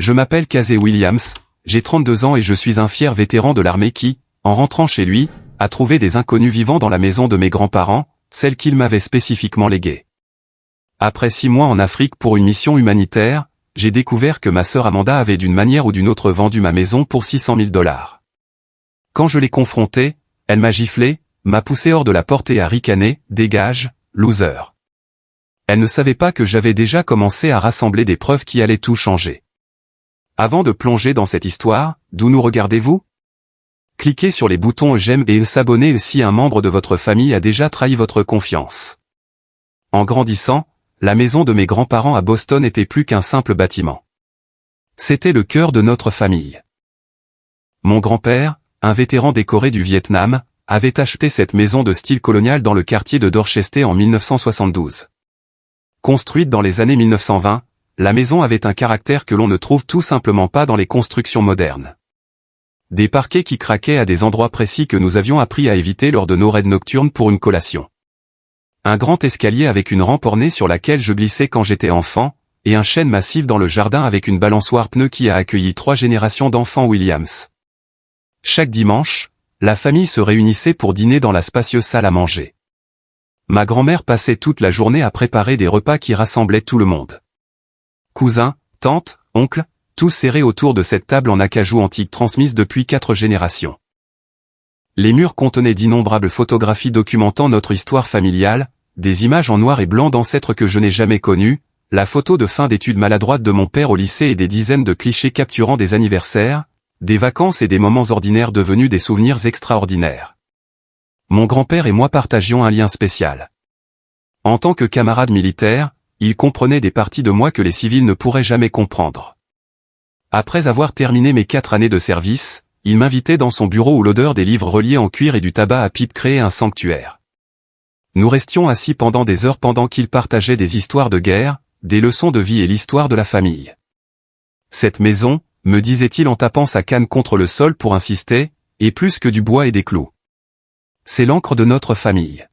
Je m'appelle Casey Williams, j'ai 32 ans et je suis un fier vétéran de l'armée qui, en rentrant chez lui, a trouvé des inconnus vivant dans la maison de mes grands-parents, celle qu'ils m'avaient spécifiquement léguée. Après 6 mois en Afrique pour une mission humanitaire, j'ai découvert que ma sœur Amanda avait d'une manière ou d'une autre vendu ma maison pour $600 000. Quand je l'ai confrontée, elle m'a giflé, m'a poussé hors de la porte et a ricané, « Dégage, loser ». Elle ne savait pas que j'avais déjà commencé à rassembler des preuves qui allaient tout changer. Avant de plonger dans cette histoire, d'où nous regardez-vous? Cliquez sur les boutons j'aime et s'abonner si un membre de votre famille a déjà trahi votre confiance. En grandissant, la maison de mes grands-parents à Boston n'était plus qu'un simple bâtiment. C'était le cœur de notre famille. Mon grand-père, un vétéran décoré du Vietnam, avait acheté cette maison de style colonial dans le quartier de Dorchester en 1972. Construite dans les années 1920, la maison avait un caractère que l'on ne trouve tout simplement pas dans les constructions modernes. Des parquets qui craquaient à des endroits précis que nous avions appris à éviter lors de nos raids nocturnes pour une collation. Un grand escalier avec une rampe ornée sur laquelle je glissais quand j'étais enfant, et un chêne massif dans le jardin avec une balançoire pneu qui a accueilli 3 générations d'enfants Williams. Chaque dimanche, la famille se réunissait pour dîner dans la spacieuse salle à manger. Ma grand-mère passait toute la journée à préparer des repas qui rassemblaient tout le monde. Cousins, tantes, oncles, tous serrés autour de cette table en acajou antique transmise depuis 4 générations. Les murs contenaient d'innombrables photographies documentant notre histoire familiale, des images en noir et blanc d'ancêtres que je n'ai jamais connus, la photo de fin d'études maladroite de mon père au lycée et des dizaines de clichés capturant des anniversaires, des vacances et des moments ordinaires devenus des souvenirs extraordinaires. Mon grand-père et moi partagions un lien spécial. En tant que camarade militaire, il comprenait des parties de moi que les civils ne pourraient jamais comprendre. Après avoir terminé mes 4 années de service, il m'invitait dans son bureau où l'odeur des livres reliés en cuir et du tabac à pipe créait un sanctuaire. Nous restions assis pendant des heures pendant qu'il partageait des histoires de guerre, des leçons de vie et l'histoire de la famille. Cette maison, me disait-il en tapant sa canne contre le sol pour insister, est plus que du bois et des clous. C'est l'encre de notre famille.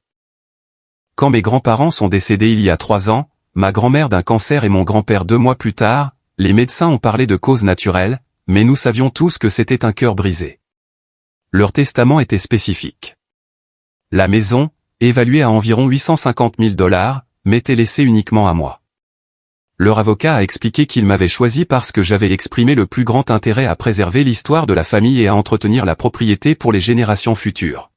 Quand mes grands-parents sont décédés il y a 3 ans, ma grand-mère d'un cancer et mon grand-père 2 mois plus tard, les médecins ont parlé de causes naturelles, mais nous savions tous que c'était un cœur brisé. Leur testament était spécifique. La maison, évaluée à environ $850 000, m'était laissée uniquement à moi. Leur avocat a expliqué qu'il m'avait choisi parce que j'avais exprimé le plus grand intérêt à préserver l'histoire de la famille et à entretenir la propriété pour les générations futures.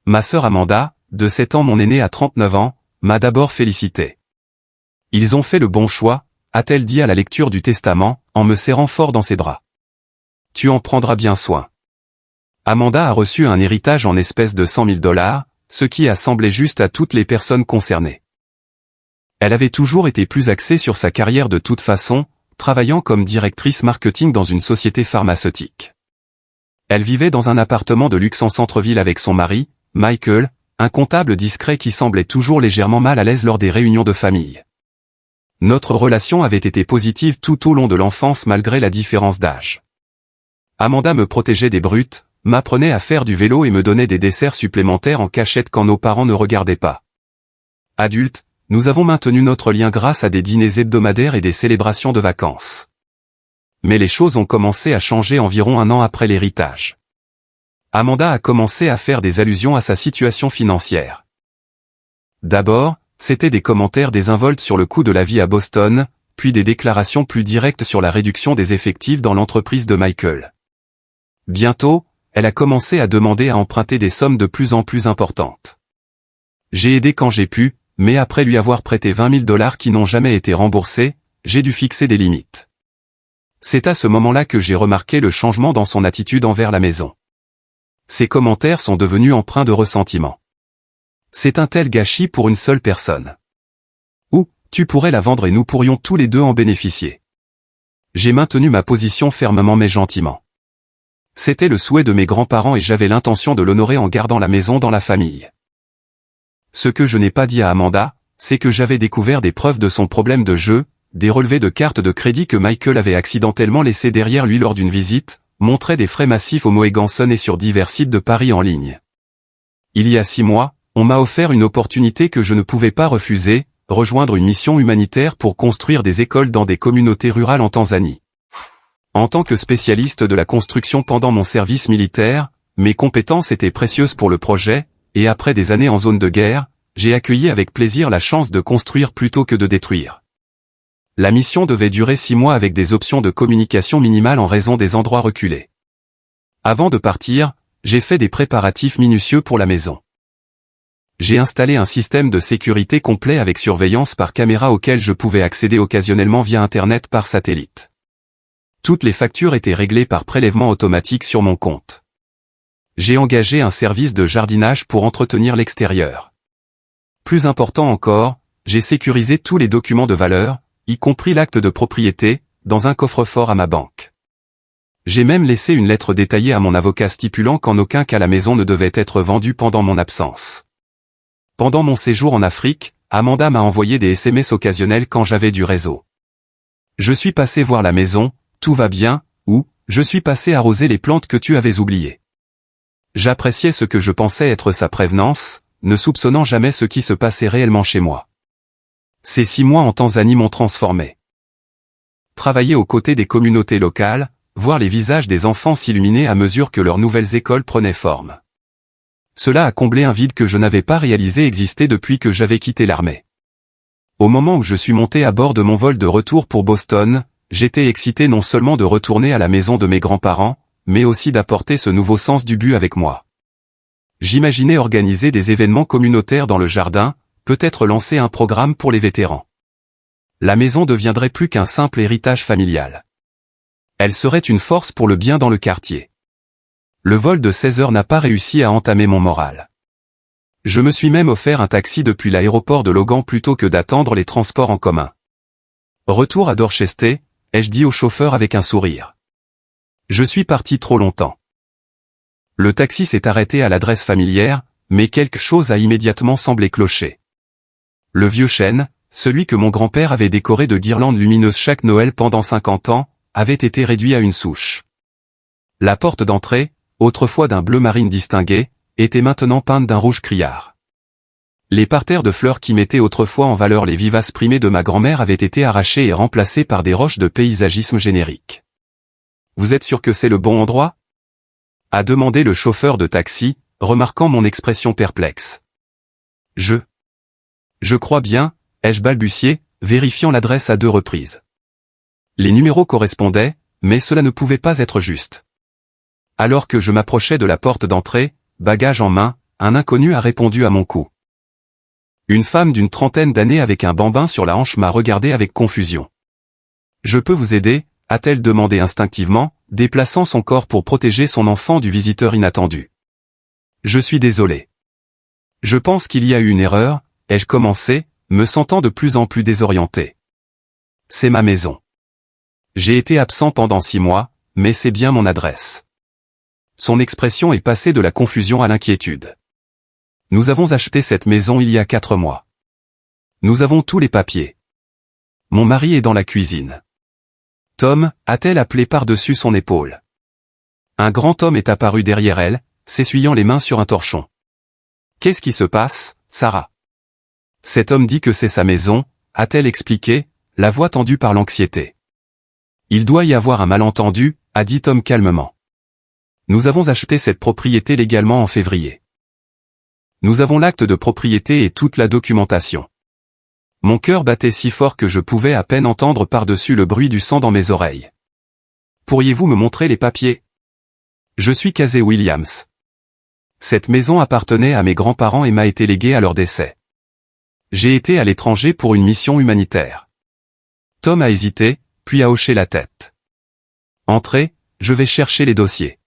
Ma sœur Amanda, de 7 ans mon aînée à 39 ans, m'a d'abord félicité. Ils ont fait le bon choix, a-t-elle dit à la lecture du testament, en me serrant fort dans ses bras. Tu en prendras bien soin. Amanda a reçu un héritage en espèces de $100 000, ce qui a semblé juste à toutes les personnes concernées. Elle avait toujours été plus axée sur sa carrière de toute façon, travaillant comme directrice marketing dans une société pharmaceutique. Elle vivait dans un appartement de luxe en centre-ville avec son mari, Michael, un comptable discret qui semblait toujours légèrement mal à l'aise lors des réunions de famille. Notre relation avait été positive tout au long de l'enfance malgré la différence d'âge. Amanda me protégeait des brutes, m'apprenait à faire du vélo et me donnait des desserts supplémentaires en cachette quand nos parents ne regardaient pas. Adultes, nous avons maintenu notre lien grâce à des dîners hebdomadaires et des célébrations de vacances. Mais les choses ont commencé à changer environ 1 an après l'héritage. Amanda a commencé à faire des allusions à sa situation financière. D'abord, c'était des commentaires désinvoltes sur le coût de la vie à Boston, puis des déclarations plus directes sur la réduction des effectifs dans l'entreprise de Michael. Bientôt, elle a commencé à demander à emprunter des sommes de plus en plus importantes. J'ai aidé quand j'ai pu, mais après lui avoir prêté $20 000 qui n'ont jamais été remboursés, j'ai dû fixer des limites. C'est à ce moment-là que j'ai remarqué le changement dans son attitude envers la maison. Ses commentaires sont devenus empreints de ressentiment. C'est un tel gâchis pour une seule personne. Ou, tu pourrais la vendre et nous pourrions tous les deux en bénéficier. J'ai maintenu ma position fermement mais gentiment. C'était le souhait de mes grands-parents et j'avais l'intention de l'honorer en gardant la maison dans la famille. Ce que je n'ai pas dit à Amanda, c'est que j'avais découvert des preuves de son problème de jeu, des relevés de cartes de crédit que Michael avait accidentellement laissés derrière lui lors d'une visite, montraient des frais massifs au Moheganson et sur divers sites de paris en ligne. Il y a 6 mois, on m'a offert une opportunité que je ne pouvais pas refuser, rejoindre une mission humanitaire pour construire des écoles dans des communautés rurales en Tanzanie. En tant que spécialiste de la construction pendant mon service militaire, mes compétences étaient précieuses pour le projet, et après des années en zone de guerre, j'ai accueilli avec plaisir la chance de construire plutôt que de détruire. La mission devait durer 6 mois avec des options de communication minimales en raison des endroits reculés. Avant de partir, j'ai fait des préparatifs minutieux pour la maison. J'ai installé un système de sécurité complet avec surveillance par caméra auquel je pouvais accéder occasionnellement via Internet par satellite. Toutes les factures étaient réglées par prélèvement automatique sur mon compte. J'ai engagé un service de jardinage pour entretenir l'extérieur. Plus important encore, j'ai sécurisé tous les documents de valeur, y compris l'acte de propriété, dans un coffre-fort à ma banque. J'ai même laissé une lettre détaillée à mon avocat stipulant qu'en aucun cas la maison ne devait être vendue pendant mon absence. Pendant mon séjour en Afrique, Amanda m'a envoyé des SMS occasionnels quand j'avais du réseau. Je suis passé voir la maison, tout va bien, ou je suis passé arroser les plantes que tu avais oubliées. J'appréciais ce que je pensais être sa prévenance, ne soupçonnant jamais ce qui se passait réellement chez moi. Ces 6 mois en Tanzanie m'ont transformé. Travailler aux côtés des communautés locales, voir les visages des enfants s'illuminer à mesure que leurs nouvelles écoles prenaient forme. Cela a comblé un vide que je n'avais pas réalisé exister depuis que j'avais quitté l'armée. Au moment où je suis monté à bord de mon vol de retour pour Boston, j'étais excité non seulement de retourner à la maison de mes grands-parents, mais aussi d'apporter ce nouveau sens du but avec moi. J'imaginais organiser des événements communautaires dans le jardin, peut-être lancer un programme pour les vétérans. La maison deviendrait plus qu'un simple héritage familial. Elle serait une force pour le bien dans le quartier. Le vol de 16 heures n'a pas réussi à entamer mon moral. Je me suis même offert un taxi depuis l'aéroport de Logan plutôt que d'attendre les transports en commun. Retour à Dorchester, ai-je dit au chauffeur avec un sourire. Je suis parti trop longtemps. Le taxi s'est arrêté à l'adresse familière, mais quelque chose a immédiatement semblé clocher. Le vieux chêne, celui que mon grand-père avait décoré de guirlandes lumineuses chaque Noël pendant 50 ans, avait été réduit à une souche. La porte d'entrée, autrefois d'un bleu marine distingué, était maintenant peinte d'un rouge criard. Les parterres de fleurs qui mettaient autrefois en valeur les vivaces primées de ma grand-mère avaient été arrachés et remplacés par des roches de paysagisme générique. « Vous êtes sûr que c'est le bon endroit ?» a demandé le chauffeur de taxi, remarquant mon expression perplexe. « Je crois bien », ai-je balbutié, vérifiant l'adresse à 2 reprises. Les numéros correspondaient, mais cela ne pouvait pas être juste. Alors que je m'approchais de la porte d'entrée, bagage en main, un inconnu a répondu à mon coup. Une femme d'une trentaine d'années avec un bambin sur la hanche m'a regardé avec confusion. « Je peux vous aider ?» a-t-elle demandé instinctivement, déplaçant son corps pour protéger son enfant du visiteur inattendu. « Je suis désolé. Je pense qu'il y a eu une erreur », ai-je commencé, me sentant de plus en plus désorienté. « C'est ma maison. J'ai été absent pendant 6 mois, mais c'est bien mon adresse. » Son expression est passée de la confusion à l'inquiétude. « Nous avons acheté cette maison il y a 4 mois. Nous avons tous les papiers. Mon mari est dans la cuisine. » Tom, a-t-elle appelé par-dessus son épaule. Un grand homme est apparu derrière elle, s'essuyant les mains sur un torchon. « Qu'est-ce qui se passe, Sarah ?» Cet homme dit que c'est sa maison, a-t-elle expliqué, la voix tendue par l'anxiété. « Il doit y avoir un malentendu, a dit Tom calmement. Nous avons acheté cette propriété légalement en février. Nous avons l'acte de propriété et toute la documentation. Mon cœur battait si fort que je pouvais à peine entendre par-dessus le bruit du sang dans mes oreilles. Pourriez-vous me montrer les papiers? Je suis Casey Williams. Cette maison appartenait à mes grands-parents et m'a été léguée à leur décès. J'ai été à l'étranger pour une mission humanitaire. Tom a hésité, puis a hoché la tête. Entrez, je vais chercher les dossiers.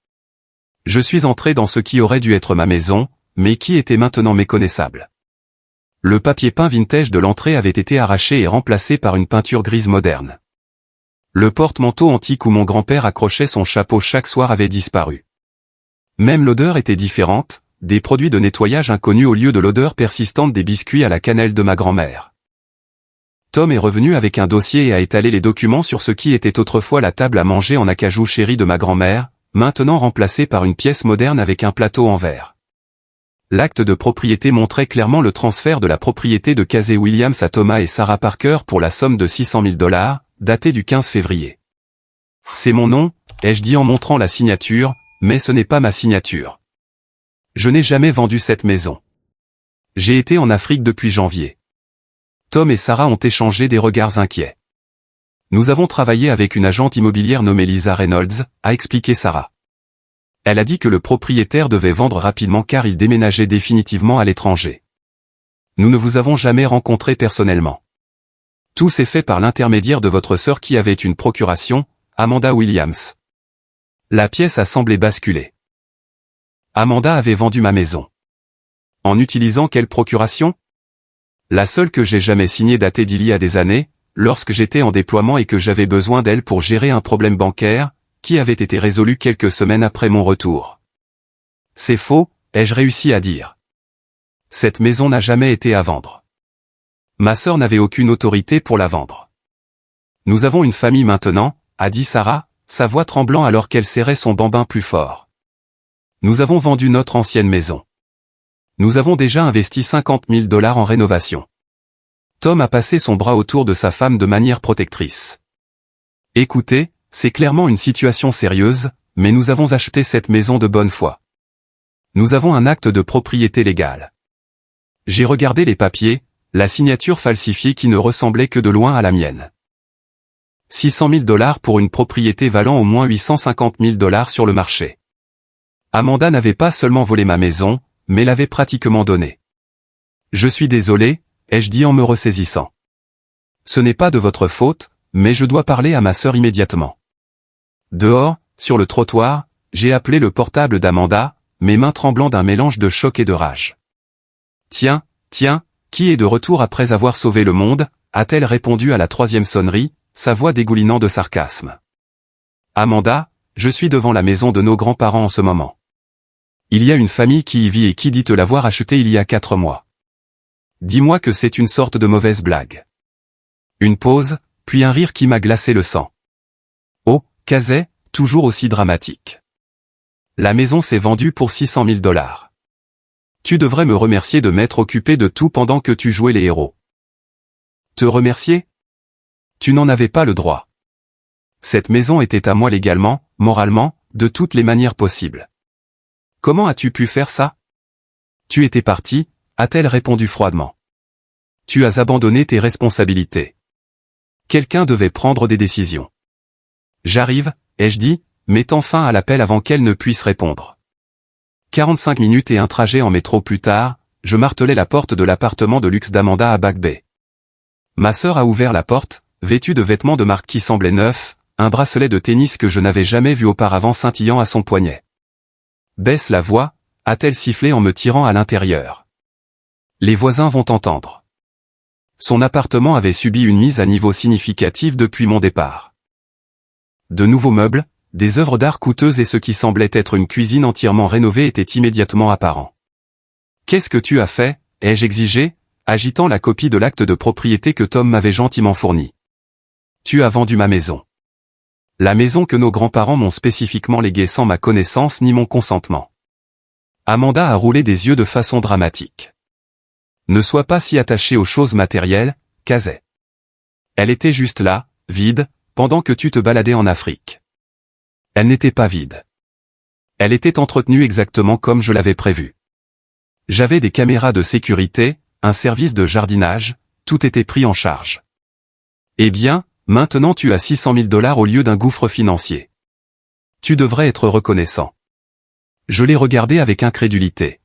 Je suis entré dans ce qui aurait dû être ma maison, mais qui était maintenant méconnaissable. Le papier peint vintage de l'entrée avait été arraché et remplacé par une peinture grise moderne. Le porte-manteau antique où mon grand-père accrochait son chapeau chaque soir avait disparu. Même l'odeur était différente, des produits de nettoyage inconnus au lieu de l'odeur persistante des biscuits à la cannelle de ma grand-mère. Tom est revenu avec un dossier et a étalé les documents sur ce qui était autrefois la table à manger en acajou chéri de ma grand-mère, maintenant remplacée par une pièce moderne avec un plateau en verre. L'acte de propriété montrait clairement le transfert de la propriété de Casey Williams à Thomas et Sarah Parker pour la somme de $600 000, daté du 15 février. C'est mon nom, ai-je dit en montrant la signature, mais ce n'est pas ma signature. Je n'ai jamais vendu cette maison. J'ai été en Afrique depuis janvier. Tom et Sarah ont échangé des regards inquiets. Nous avons travaillé avec une agente immobilière nommée Lisa Reynolds, a expliqué Sarah. Elle a dit que le propriétaire devait vendre rapidement car il déménageait définitivement à l'étranger. Nous ne vous avons jamais rencontré personnellement. Tout s'est fait par l'intermédiaire de votre sœur qui avait une procuration, Amanda Williams. La pièce a semblé basculer. Amanda avait vendu ma maison. En utilisant quelle procuration? La seule que j'ai jamais signée datait d'il y a des années, lorsque j'étais en déploiement et que j'avais besoin d'elle pour gérer un problème bancaire, qui avait été résolu quelques semaines après mon retour. C'est faux, ai-je réussi à dire. Cette maison n'a jamais été à vendre. Ma sœur n'avait aucune autorité pour la vendre. Nous avons une famille maintenant, a dit Sarah, sa voix tremblant alors qu'elle serrait son bambin plus fort. Nous avons vendu notre ancienne maison. Nous avons déjà investi 50 000 $ en rénovation. Tom a passé son bras autour de sa femme de manière protectrice. Écoutez, c'est clairement une situation sérieuse, mais nous avons acheté cette maison de bonne foi. Nous avons un acte de propriété légale. J'ai regardé les papiers, la signature falsifiée qui ne ressemblait que de loin à la mienne. 600 000 $ pour une propriété valant au moins 850 000 $ sur le marché. Amanda n'avait pas seulement volé ma maison, mais l'avait pratiquement donnée. Je suis désolé, ai-je dit en me ressaisissant. Ce n'est pas de votre faute, mais je dois parler à ma sœur immédiatement. Dehors, sur le trottoir, j'ai appelé le portable d'Amanda, mes mains tremblant d'un mélange de choc et de rage. Tiens, qui est de retour après avoir sauvé le monde, a-t-elle répondu à la troisième sonnerie, sa voix dégoulinant de sarcasme. Amanda, je suis devant la maison de nos grands-parents en ce moment. Il y a une famille qui y vit et qui dit te l'avoir achetée il y a 4 mois. Dis-moi que c'est une sorte de mauvaise blague. Une pause, puis un rire qui m'a glacé le sang. Oh, Casey, toujours aussi dramatique. La maison s'est vendue pour 600 000 $. Tu devrais me remercier de m'être occupé de tout pendant que tu jouais les héros. Te remercier? Tu n'en avais pas le droit. Cette maison était à moi légalement, moralement, de toutes les manières possibles. Comment as-tu pu faire ça? Tu étais parti, a-t-elle répondu froidement. Tu as abandonné tes responsabilités. Quelqu'un devait prendre des décisions. J'arrive, ai-je dit, mettant fin à l'appel avant qu'elle ne puisse répondre. 45 minutes et un trajet en métro plus tard, je martelais la porte de l'appartement de luxe d'Amanda à Back Bay. Ma sœur a ouvert la porte, vêtue de vêtements de marque qui semblaient neufs, un bracelet de tennis que je n'avais jamais vu auparavant scintillant à son poignet. Baisse la voix, a-t-elle sifflé en me tirant à l'intérieur. Les voisins vont entendre. Son appartement avait subi une mise à niveau significative depuis mon départ. De nouveaux meubles, des œuvres d'art coûteuses et ce qui semblait être une cuisine entièrement rénovée étaient immédiatement apparents. Qu'est-ce que tu as fait, ai-je exigé, agitant la copie de l'acte de propriété que Tom m'avait gentiment fourni. Tu as vendu ma maison. La maison que nos grands-parents m'ont spécifiquement léguée sans ma connaissance ni mon consentement. Amanda a roulé des yeux de façon dramatique. Ne sois pas si attaché aux choses matérielles, Casey. Elle était juste là, vide, pendant que tu te baladais en Afrique. Elle n'était pas vide. Elle était entretenue exactement comme je l'avais prévu. J'avais des caméras de sécurité, un service de jardinage, tout était pris en charge. Eh bien, maintenant tu as 600 000 $ au lieu d'un gouffre financier. Tu devrais être reconnaissant. Je l'ai regardé avec incrédulité.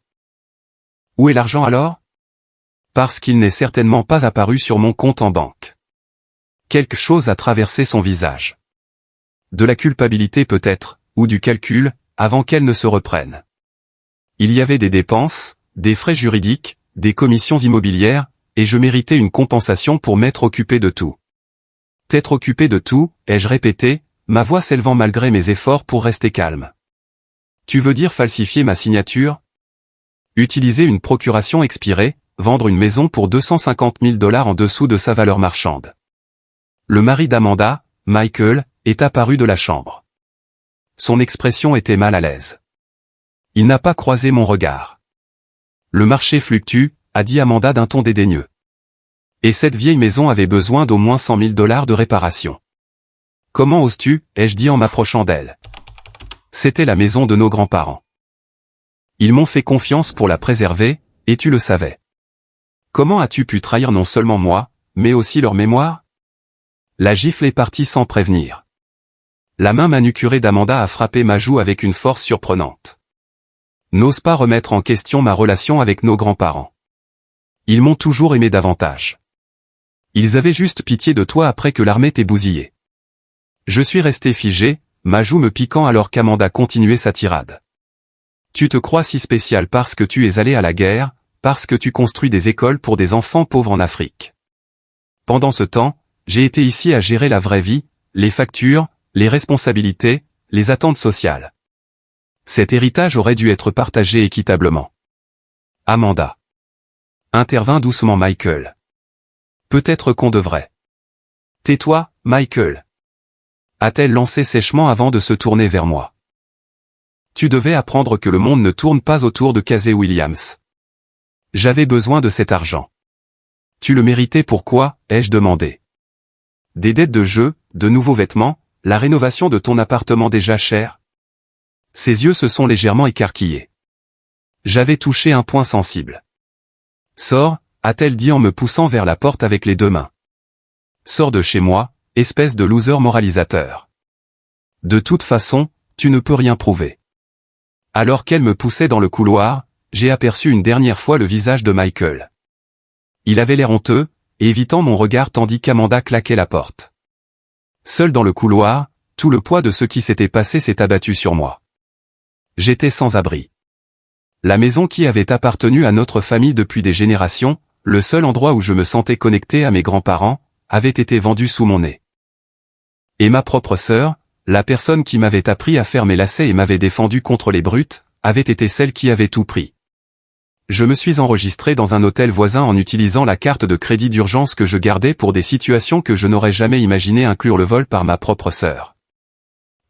Où est l'argent alors? Parce qu'il n'est certainement pas apparu sur mon compte en banque. Quelque chose a traversé son visage. De la culpabilité peut-être, ou du calcul, avant qu'elle ne se reprenne. Il y avait des dépenses, des frais juridiques, des commissions immobilières, et je méritais une compensation pour m'être occupé de tout. T'être occupé de tout, ai-je répété, ma voix s'élevant malgré mes efforts pour rester calme. Tu veux dire falsifier ma signature? Utiliser une procuration expirée, vendre une maison pour 250 000 $ en dessous de sa valeur marchande. Le mari d'Amanda, Michael, est apparu de la chambre. Son expression était mal à l'aise. Il n'a pas croisé mon regard. Le marché fluctue, a dit Amanda d'un ton dédaigneux. Et cette vieille maison avait besoin d'au moins 100 000 $ de réparation. Comment oses-tu, ai-je dit en m'approchant d'elle. C'était la maison de nos grands-parents. Ils m'ont fait confiance pour la préserver, et tu le savais. Comment as-tu pu trahir non seulement moi, mais aussi leur mémoire? La gifle est partie sans prévenir. La main manucurée d'Amanda a frappé ma joue avec une force surprenante. N'ose pas remettre en question ma relation avec nos grands-parents. Ils m'ont toujours aimé davantage. Ils avaient juste pitié de toi après que l'armée t'ait bousillé. Je suis resté figé, ma joue me piquant alors qu'Amanda continuait sa tirade. Tu te crois si spécial parce que tu es allé à la guerre, parce que tu construis des écoles pour des enfants pauvres en Afrique. Pendant ce temps, j'ai été ici à gérer la vraie vie, les factures, les responsabilités, les attentes sociales. Cet héritage aurait dû être partagé équitablement. Amanda. Intervint doucement Michael. Peut-être qu'on devrait. Tais-toi, Michael. A-t-elle lancé sèchement avant de se tourner vers moi. Tu devais apprendre que le monde ne tourne pas autour de Casey Williams. J'avais besoin de cet argent. Tu le méritais pourquoi, ai-je demandé. Des dettes de jeu, de nouveaux vêtements, la rénovation de ton appartement déjà cher. Ses yeux se sont légèrement écarquillés. J'avais touché un point sensible. Sors, a-t-elle dit en me poussant vers la porte avec les deux mains. Sors de chez moi, espèce de loser moralisateur. De toute façon, tu ne peux rien prouver. Alors qu'elle me poussait dans le couloir, j'ai aperçu une dernière fois le visage de Michael. Il avait l'air honteux, évitant mon regard tandis qu'Amanda claquait la porte. Seul dans le couloir, tout le poids de ce qui s'était passé s'est abattu sur moi. J'étais sans abri. La maison qui avait appartenu à notre famille depuis des générations, le seul endroit où je me sentais connecté à mes grands-parents, avait été vendue sous mon nez. Et ma propre sœur, la personne qui m'avait appris à faire mes lacets et m'avait défendu contre les brutes, avait été celle qui avait tout pris. Je me suis enregistré dans un hôtel voisin en utilisant la carte de crédit d'urgence que je gardais pour des situations que je n'aurais jamais imaginé inclure le vol par ma propre sœur.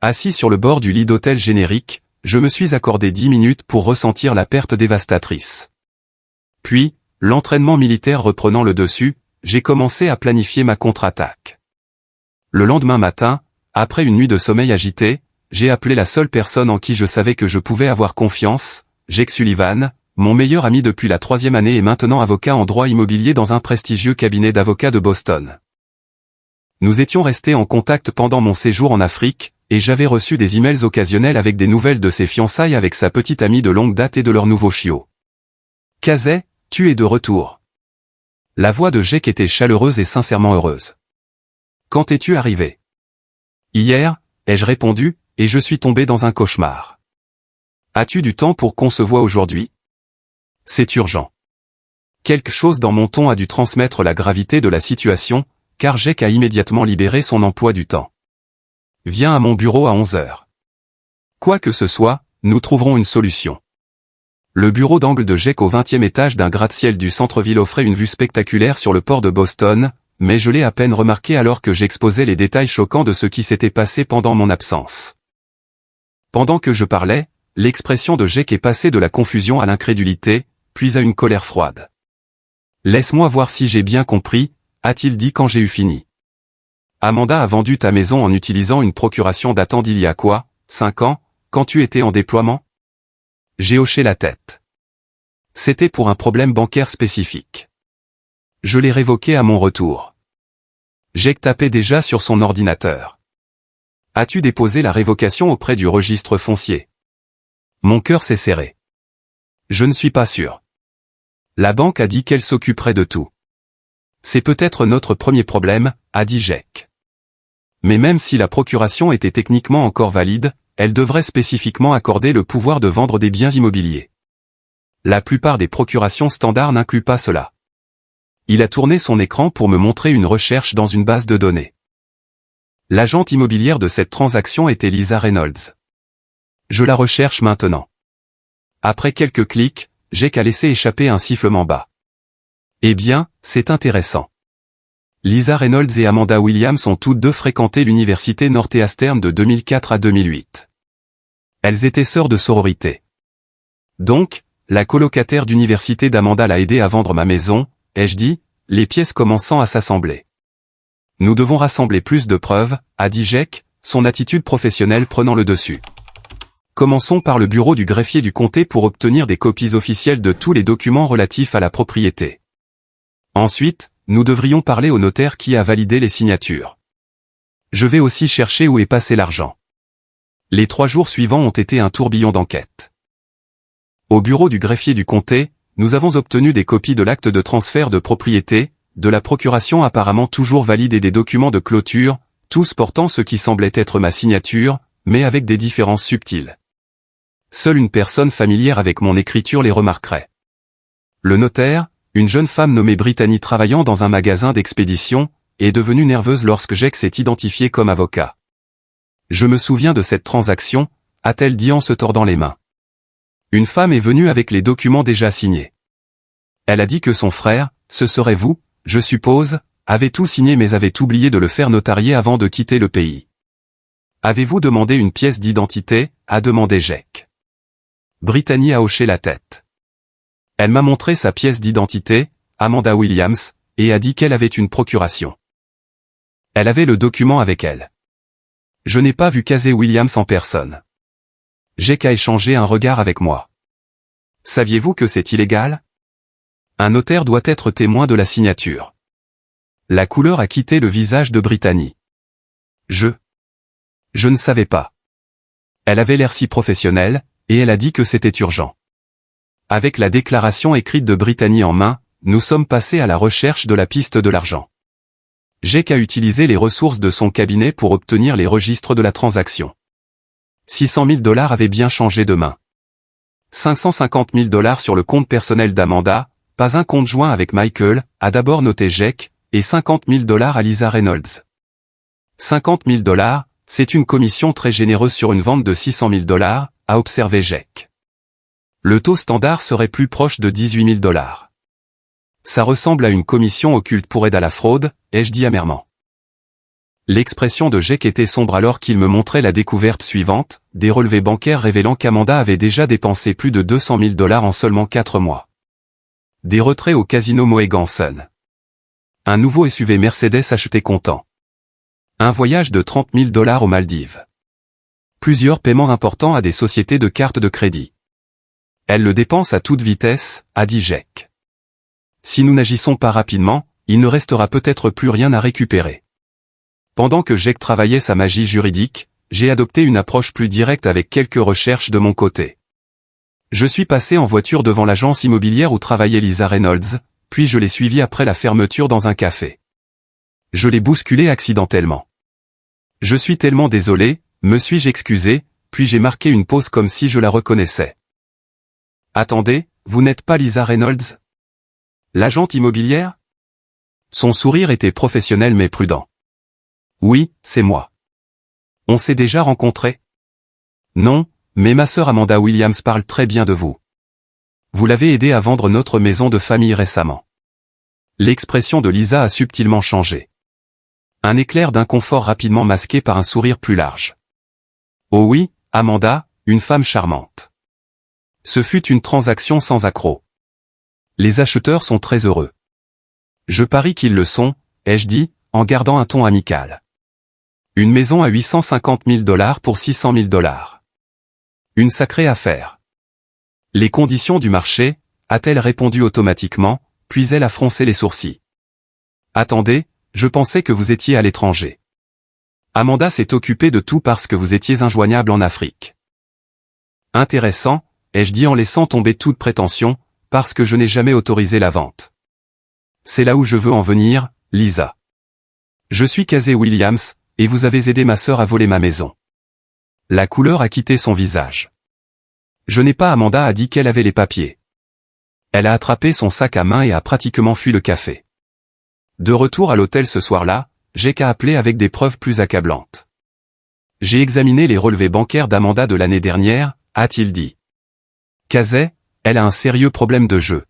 Assis sur le bord du lit d'hôtel générique, je me suis accordé 10 minutes pour ressentir la perte dévastatrice. Puis, l'entraînement militaire reprenant le dessus, j'ai commencé à planifier ma contre-attaque. Le lendemain matin, après une nuit de sommeil agité, j'ai appelé la seule personne en qui je savais que je pouvais avoir confiance, Jake Sullivan, mon meilleur ami depuis la 3e année et maintenant avocat en droit immobilier dans un prestigieux cabinet d'avocats de Boston. Nous étions restés en contact pendant mon séjour en Afrique, et j'avais reçu des emails occasionnels avec des nouvelles de ses fiançailles avec sa petite amie de longue date et de leur nouveau chiot. Casey, tu es de retour. La voix de Jake était chaleureuse et sincèrement heureuse. Quand es-tu arrivé? Hier, ai-je répondu, et je suis tombé dans un cauchemar. As-tu du temps pour qu'on se voie aujourd'hui? C'est urgent. Quelque chose dans mon ton a dû transmettre la gravité de la situation, car Jake a immédiatement libéré son emploi du temps. Viens à mon bureau à 11 heures. Quoi que ce soit, nous trouverons une solution. Le bureau d'angle de Jake au 20e étage d'un gratte-ciel du centre-ville offrait une vue spectaculaire sur le port de Boston, mais je l'ai à peine remarqué alors que j'exposais les détails choquants de ce qui s'était passé pendant mon absence. Pendant que je parlais, l'expression de Jake est passée de la confusion à l'incrédulité, puis à une colère froide. Laisse-moi voir si j'ai bien compris, a-t-il dit quand j'ai eu fini. Amanda a vendu ta maison en utilisant une procuration datant d'il y a quoi, 5 ans, quand tu étais en déploiement? J'ai hoché la tête. C'était pour un problème bancaire spécifique. Je l'ai révoqué à mon retour. Jake tapait déjà sur son ordinateur. As-tu déposé la révocation auprès du registre foncier? Mon cœur s'est serré. Je ne suis pas sûr. La banque a dit qu'elle s'occuperait de tout. C'est peut-être notre premier problème, a dit Jake. Mais même si la procuration était techniquement encore valide, elle devrait spécifiquement accorder le pouvoir de vendre des biens immobiliers. La plupart des procurations standards n'incluent pas cela. Il a tourné son écran pour me montrer une recherche dans une base de données. L'agente immobilière de cette transaction était Lisa Reynolds. Je la recherche maintenant. Après quelques clics, Jake a laissé échapper un sifflement bas. Eh bien, c'est intéressant. Lisa Reynolds et Amanda Williams ont toutes deux fréquenté l'université Northeastern de 2004 à 2008. Elles étaient sœurs de sororité. Donc, la colocataire d'université d'Amanda l'a aidé à vendre ma maison, ai-je dit, les pièces commençant à s'assembler. Nous devons rassembler plus de preuves, a dit Jake, son attitude professionnelle prenant le dessus. Commençons par le bureau du greffier du comté pour obtenir des copies officielles de tous les documents relatifs à la propriété. Ensuite, nous devrions parler au notaire qui a validé les signatures. Je vais aussi chercher où est passé l'argent. Les 3 jours suivants ont été un tourbillon d'enquête. Au bureau du greffier du comté, nous avons obtenu des copies de l'acte de transfert de propriété, de la procuration apparemment toujours valide et des documents de clôture, tous portant ce qui semblait être ma signature, mais avec des différences subtiles. Seule une personne familière avec mon écriture les remarquerait. Le notaire, une jeune femme nommée Brittany travaillant dans un magasin d'expédition, est devenue nerveuse lorsque Jake s'est identifié comme avocat. Je me souviens de cette transaction, a-t-elle dit en se tordant les mains. Une femme est venue avec les documents déjà signés. Elle a dit que son frère, ce serait vous, je suppose, avait tout signé mais avait oublié de le faire notarier avant de quitter le pays. Avez-vous demandé une pièce d'identité, a demandé Jake. Brittany a hoché la tête. Elle m'a montré sa pièce d'identité, Amanda Williams, et a dit qu'elle avait une procuration. Elle avait le document avec elle. Je n'ai pas vu Casey Williams en personne. Jake a échangé un regard avec moi. Saviez-vous que c'est illégal? Un notaire doit être témoin de la signature. La couleur a quitté le visage de Brittany. Je ne savais pas. Elle avait l'air si professionnelle, et elle a dit que c'était urgent. Avec la déclaration écrite de Brittany en main, nous sommes passés à la recherche de la piste de l'argent. Jake a utilisé les ressources de son cabinet pour obtenir les registres de la transaction. 600 000 $ avaient bien changé de main. 550 000 $ sur le compte personnel d'Amanda, pas un compte joint avec Michael, a d'abord noté Jake, et 50 000 $ à Lisa Reynolds. 50 000 $, c'est une commission très généreuse sur une vente de 600 000 $, a observé Jake. Le taux standard serait plus proche de 18 000 $. Ça ressemble à une commission occulte pour aide à la fraude, ai-je dit amèrement. L'expression de Jake était sombre alors qu'il me montrait la découverte suivante, des relevés bancaires révélant qu'Amanda avait déjà dépensé plus de 200 000 $ en seulement 4 mois. Des retraits au casino Mohegan Sun. Un nouveau SUV Mercedes acheté comptant. Un voyage de 30 000 $ aux Maldives. Plusieurs paiements importants à des sociétés de cartes de crédit. Elle le dépense à toute vitesse, a dit Jake. Si nous n'agissons pas rapidement, il ne restera peut-être plus rien à récupérer. Pendant que Jake travaillait sa magie juridique, j'ai adopté une approche plus directe avec quelques recherches de mon côté. Je suis passé en voiture devant l'agence immobilière où travaillait Lisa Reynolds, puis je l'ai suivie après la fermeture dans un café. Je l'ai bousculée accidentellement. Je suis tellement désolé, me suis-je excusé, puis j'ai marqué une pause comme si je la reconnaissais. Attendez, vous n'êtes pas Lisa Reynolds? L'agente immobilière? Son sourire était professionnel mais prudent. Oui, c'est moi. On s'est déjà rencontrés? Non, mais ma sœur Amanda Williams parle très bien de vous. Vous l'avez aidé à vendre notre maison de famille récemment. L'expression de Lisa a subtilement changé. Un éclair d'inconfort rapidement masqué par un sourire plus large. Oh oui, Amanda, une femme charmante. Ce fut une transaction sans accroc. Les acheteurs sont très heureux. Je parie qu'ils le sont, ai-je dit, en gardant un ton amical. Une maison à 850 000 $ pour 600 000 $. Une sacrée affaire. Les conditions du marché, a-t-elle répondu automatiquement, puis elle a froncé les sourcils. Attendez, je pensais que vous étiez à l'étranger. Amanda s'est occupée de tout parce que vous étiez injoignable en Afrique. Intéressant, ai-je dit en laissant tomber toute prétention, parce que je n'ai jamais autorisé la vente. C'est là où je veux en venir, Lisa. Je suis Casey Williams, et vous avez aidé ma sœur à voler ma maison. La couleur a quitté son visage. Je n'ai pas Amanda a dit qu'elle avait les papiers. Elle a attrapé son sac à main et a pratiquement fui le café. De retour à l'hôtel ce soir-là, Jake a appelé avec des preuves plus accablantes. J'ai examiné les relevés bancaires d'Amanda de l'année dernière, a-t-il dit. Casey, elle a un sérieux problème de jeu.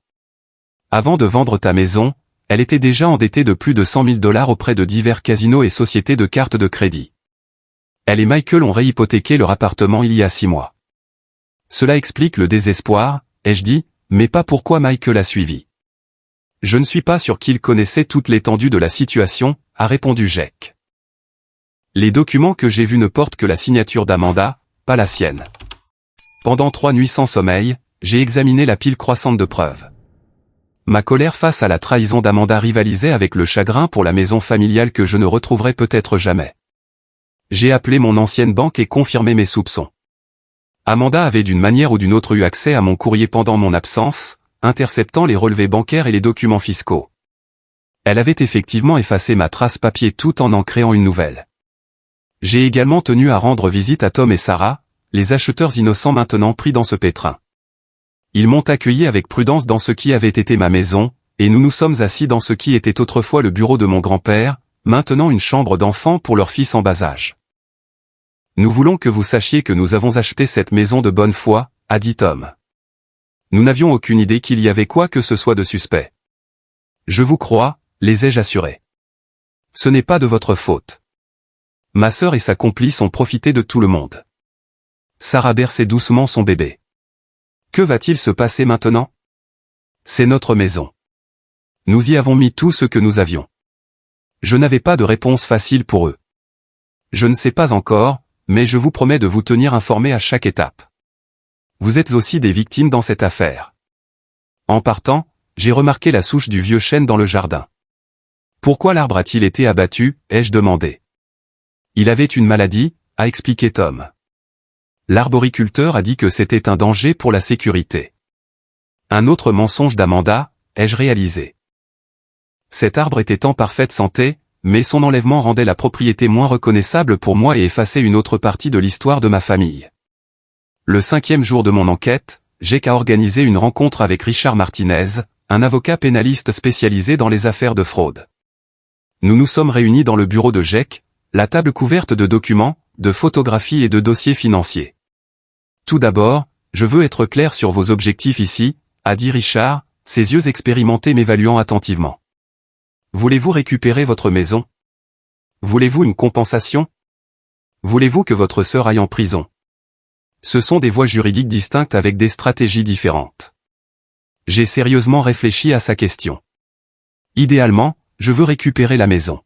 Avant de vendre ta maison, elle était déjà endettée de plus de 100 000 $ auprès de divers casinos et sociétés de cartes de crédit. Elle et Michael ont réhypothéqué leur appartement il y a 6 mois. Cela explique le désespoir, ai-je dit, mais pas pourquoi Michael a suivi. Je ne suis pas sûr qu'il connaissait toute l'étendue de la situation, a répondu Jake. Les documents que j'ai vus ne portent que la signature d'Amanda, pas la sienne. Pendant 3 nuits sans sommeil, j'ai examiné la pile croissante de preuves. Ma colère face à la trahison d'Amanda rivalisait avec le chagrin pour la maison familiale que je ne retrouverai peut-être jamais. J'ai appelé mon ancienne banque et confirmé mes soupçons. Amanda avait d'une manière ou d'une autre eu accès à mon courrier pendant mon absence, interceptant les relevés bancaires et les documents fiscaux. Elle avait effectivement effacé ma trace papier tout en créant une nouvelle. J'ai également tenu à rendre visite à Tom et Sarah, les acheteurs innocents maintenant pris dans ce pétrin. Ils m'ont accueilli avec prudence dans ce qui avait été ma maison, et nous nous sommes assis dans ce qui était autrefois le bureau de mon grand-père, maintenant une chambre d'enfant pour leur fils en bas âge. Nous voulons que vous sachiez que nous avons acheté cette maison de bonne foi, a dit Tom. Nous n'avions aucune idée qu'il y avait quoi que ce soit de suspect. Je vous crois, les ai-je assurés. Ce n'est pas de votre faute. Ma sœur et sa complice ont profité de tout le monde. Sarah berçait doucement son bébé. Que va-t-il se passer maintenant? C'est notre maison. Nous y avons mis tout ce que nous avions. Je n'avais pas de réponse facile pour eux. Je ne sais pas encore, mais je vous promets de vous tenir informé à chaque étape. Vous êtes aussi des victimes dans cette affaire. En partant, j'ai remarqué la souche du vieux chêne dans le jardin. Pourquoi l'arbre a-t-il été abattu, ai-je demandé. Il avait une maladie, a expliqué Tom. L'arboriculteur a dit que c'était un danger pour la sécurité. Un autre mensonge d'Amanda, ai-je réalisé. Cet arbre était en parfaite santé, mais son enlèvement rendait la propriété moins reconnaissable pour moi et effaçait une autre partie de l'histoire de ma famille. Le 5e jour de mon enquête, j'ai qu'à organiser une rencontre avec Richard Martinez, un avocat pénaliste spécialisé dans les affaires de fraude. Nous nous sommes réunis dans le bureau de GEC, la table couverte de documents, de photographies et de dossiers financiers. Tout d'abord, je veux être clair sur vos objectifs ici, a dit Richard, ses yeux expérimentés m'évaluant attentivement. Voulez-vous récupérer votre maison? Voulez-vous une compensation? Voulez-vous que votre sœur aille en prison? Ce sont des voies juridiques distinctes avec des stratégies différentes. J'ai sérieusement réfléchi à sa question. Idéalement, je veux récupérer la maison.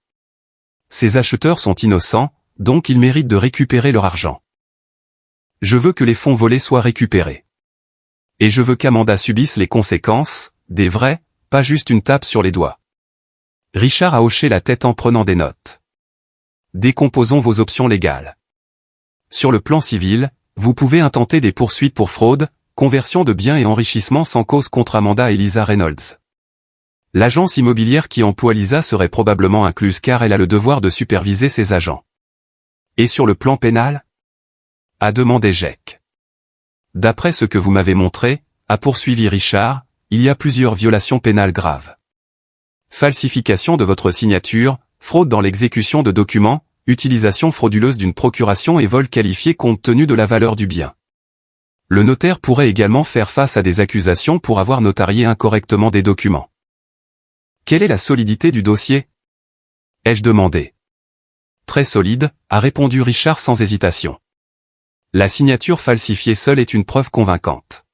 Ces acheteurs sont innocents, donc ils méritent de récupérer leur argent. Je veux que les fonds volés soient récupérés. Et je veux qu'Amanda subisse les conséquences, des vrais, pas juste une tape sur les doigts. Richard a hoché la tête en prenant des notes. Décomposons vos options légales. Sur le plan civil, vous pouvez intenter des poursuites pour fraude, conversion de biens et enrichissement sans cause contre Amanda et Lisa Reynolds. L'agence immobilière qui emploie Lisa serait probablement incluse car elle a le devoir de superviser ses agents. Et sur le plan pénal? A demandé GEC. D'après ce que vous m'avez montré, a poursuivi Richard, il y a plusieurs violations pénales graves. Falsification de votre signature, fraude dans l'exécution de documents, utilisation frauduleuse d'une procuration et vol qualifié compte tenu de la valeur du bien. Le notaire pourrait également faire face à des accusations pour avoir notarié incorrectement des documents. Quelle est la solidité du dossier? Ai-je demandé. Très solide, a répondu Richard sans hésitation. La signature falsifiée seule est une preuve convaincante.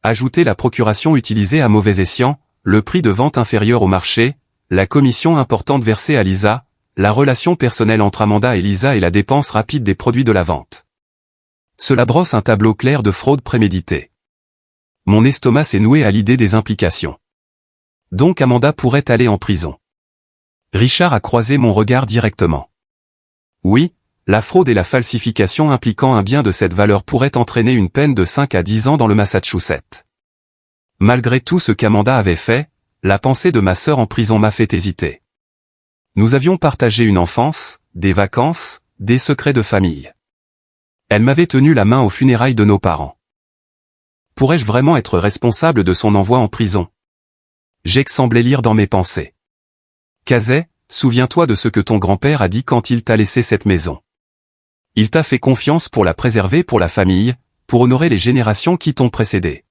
Ajoutez la procuration utilisée à mauvais escient, le prix de vente inférieur au marché, la commission importante versée à Lisa, la relation personnelle entre Amanda et Lisa et la dépense rapide des produits de la vente. Cela brosse un tableau clair de fraude préméditée. Mon estomac s'est noué à l'idée des implications. Donc Amanda pourrait aller en prison. Richard a croisé mon regard directement. Oui, la fraude et la falsification impliquant un bien de cette valeur pourraient entraîner une peine de 5 à 10 ans dans le Massachusetts. Malgré tout ce qu'Amanda avait fait, la pensée de ma sœur en prison m'a fait hésiter. Nous avions partagé une enfance, des vacances, des secrets de famille. Elle m'avait tenu la main aux funérailles de nos parents. Pourrais-je vraiment être responsable de son envoi en prison? Jake semblait lire dans mes pensées. Casey, souviens-toi de ce que ton grand-père a dit quand il t'a laissé cette maison. Il t'a fait confiance pour la préserver pour la famille, pour honorer les générations qui t'ont précédé.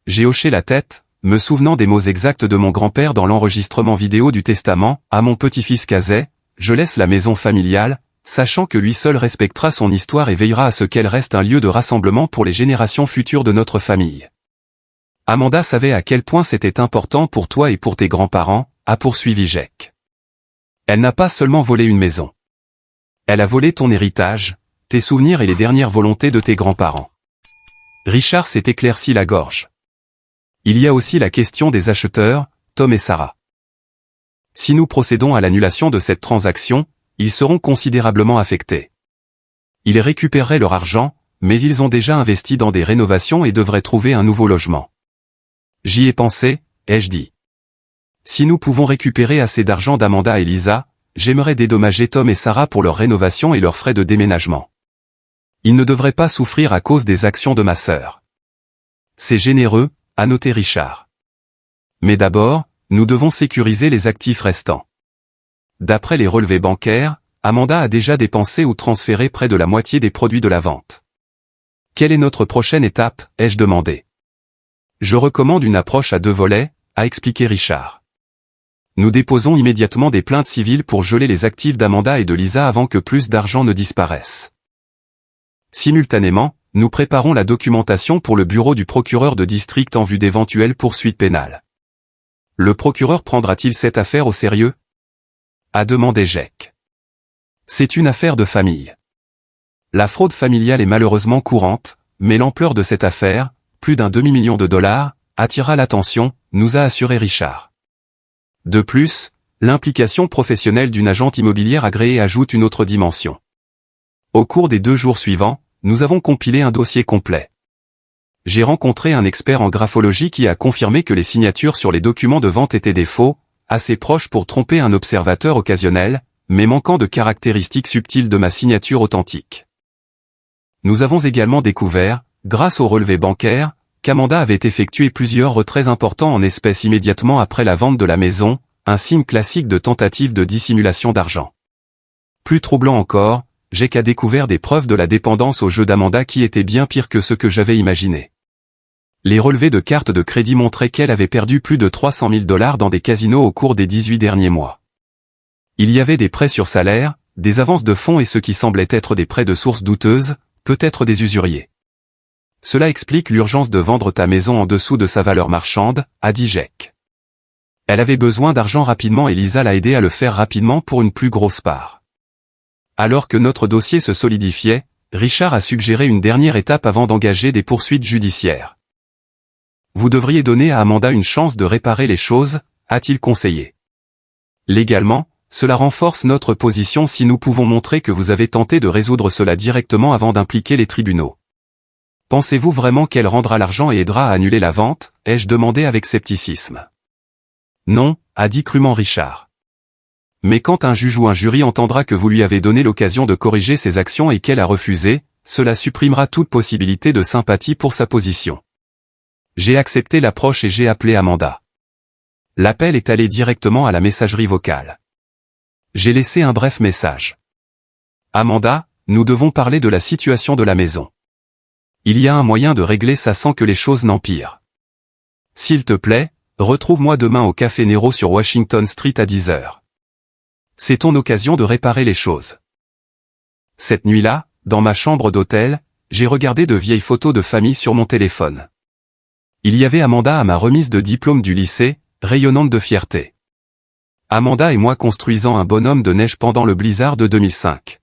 J'ai hoché la tête, me souvenant des mots exacts de mon grand-père dans l'enregistrement vidéo du testament, à mon petit-fils Casey, je laisse la maison familiale, sachant que lui seul respectera son histoire et veillera à ce qu'elle reste un lieu de rassemblement pour les générations futures de notre famille. Amanda savait à quel point c'était important pour toi et pour tes grands-parents, a poursuivi Jake. Elle n'a pas seulement volé une maison. Elle a volé ton héritage, tes souvenirs et les dernières volontés de tes grands-parents. Richard s'est éclairci la gorge. Il y a aussi la question des acheteurs, Tom et Sarah. Si nous procédons à l'annulation de cette transaction, ils seront considérablement affectés. Ils récupéreraient leur argent, mais ils ont déjà investi dans des rénovations et devraient trouver un nouveau logement. J'y ai pensé, ai-je dit. Si nous pouvons récupérer assez d'argent d'Amanda et Lisa, j'aimerais dédommager Tom et Sarah pour leur rénovation et leurs frais de déménagement. Ils ne devraient pas souffrir à cause des actions de ma sœur. C'est généreux, a noté Richard. Mais d'abord, nous devons sécuriser les actifs restants. D'après les relevés bancaires, Amanda a déjà dépensé ou transféré près de la moitié des produits de la vente. Quelle est notre prochaine étape, ai-je demandé. Je recommande une approche à 2 volets, a expliqué Richard. Nous déposons immédiatement des plaintes civiles pour geler les actifs d'Amanda et de Lisa avant que plus d'argent ne disparaisse. Simultanément, nous préparons la documentation pour le bureau du procureur de district en vue d'éventuelles poursuites pénales. Le procureur prendra-t-il cette affaire au sérieux? A demandé Jake. C'est une affaire de famille. La fraude familiale est malheureusement courante, mais l'ampleur de cette affaire, plus d'1 demi-million de dollars, attira l'attention, nous a assuré Richard. De plus, l'implication professionnelle d'une agente immobilière agréée ajoute une autre dimension. Au cours des 2 jours suivants, nous avons compilé un dossier complet. J'ai rencontré un expert en graphologie qui a confirmé que les signatures sur les documents de vente étaient des faux, assez proches pour tromper un observateur occasionnel, mais manquant de caractéristiques subtiles de ma signature authentique. Nous avons également découvert, grâce au relevé bancaire, qu'Amanda avait effectué plusieurs retraits importants en espèces immédiatement après la vente de la maison, un signe classique de tentative de dissimulation d'argent. Plus troublant encore, Jake a découvert des preuves de la dépendance au jeu d'Amanda qui étaient bien pires que ce que j'avais imaginé. Les relevés de cartes de crédit montraient qu'elle avait perdu plus de 300 000 $ dans des casinos au cours des 18 derniers mois. Il y avait des prêts sur salaire, des avances de fonds et ce qui semblait être des prêts de sources douteuses, peut-être des usuriers. Cela explique l'urgence de vendre ta maison en dessous de sa valeur marchande, a dit Jake. Elle avait besoin d'argent rapidement et Lisa l'a aidé à le faire rapidement pour une plus grosse part. Alors que notre dossier se solidifiait, Richard a suggéré une dernière étape avant d'engager des poursuites judiciaires. Vous devriez donner à Amanda une chance de réparer les choses, a-t-il conseillé. Légalement, cela renforce notre position si nous pouvons montrer que vous avez tenté de résoudre cela directement avant d'impliquer les tribunaux. Pensez-vous vraiment qu'elle rendra l'argent et aidera à annuler la vente, ai-je demandé avec scepticisme. Non, a dit crûment Richard. Mais quand un juge ou un jury entendra que vous lui avez donné l'occasion de corriger ses actions et qu'elle a refusé, cela supprimera toute possibilité de sympathie pour sa position. J'ai accepté l'approche et j'ai appelé Amanda. L'appel est allé directement à la messagerie vocale. J'ai laissé un bref message. Amanda, nous devons parler de la situation de la maison. Il y a un moyen de régler ça sans que les choses n'empirent. S'il te plaît, retrouve-moi demain au Café Nero sur Washington Street à 10 h. C'est ton occasion de réparer les choses. Cette nuit-là, dans ma chambre d'hôtel, j'ai regardé de vieilles photos de famille sur mon téléphone. Il y avait Amanda à ma remise de diplôme du lycée, rayonnante de fierté. Amanda et moi construisant un bonhomme de neige pendant le blizzard de 2005.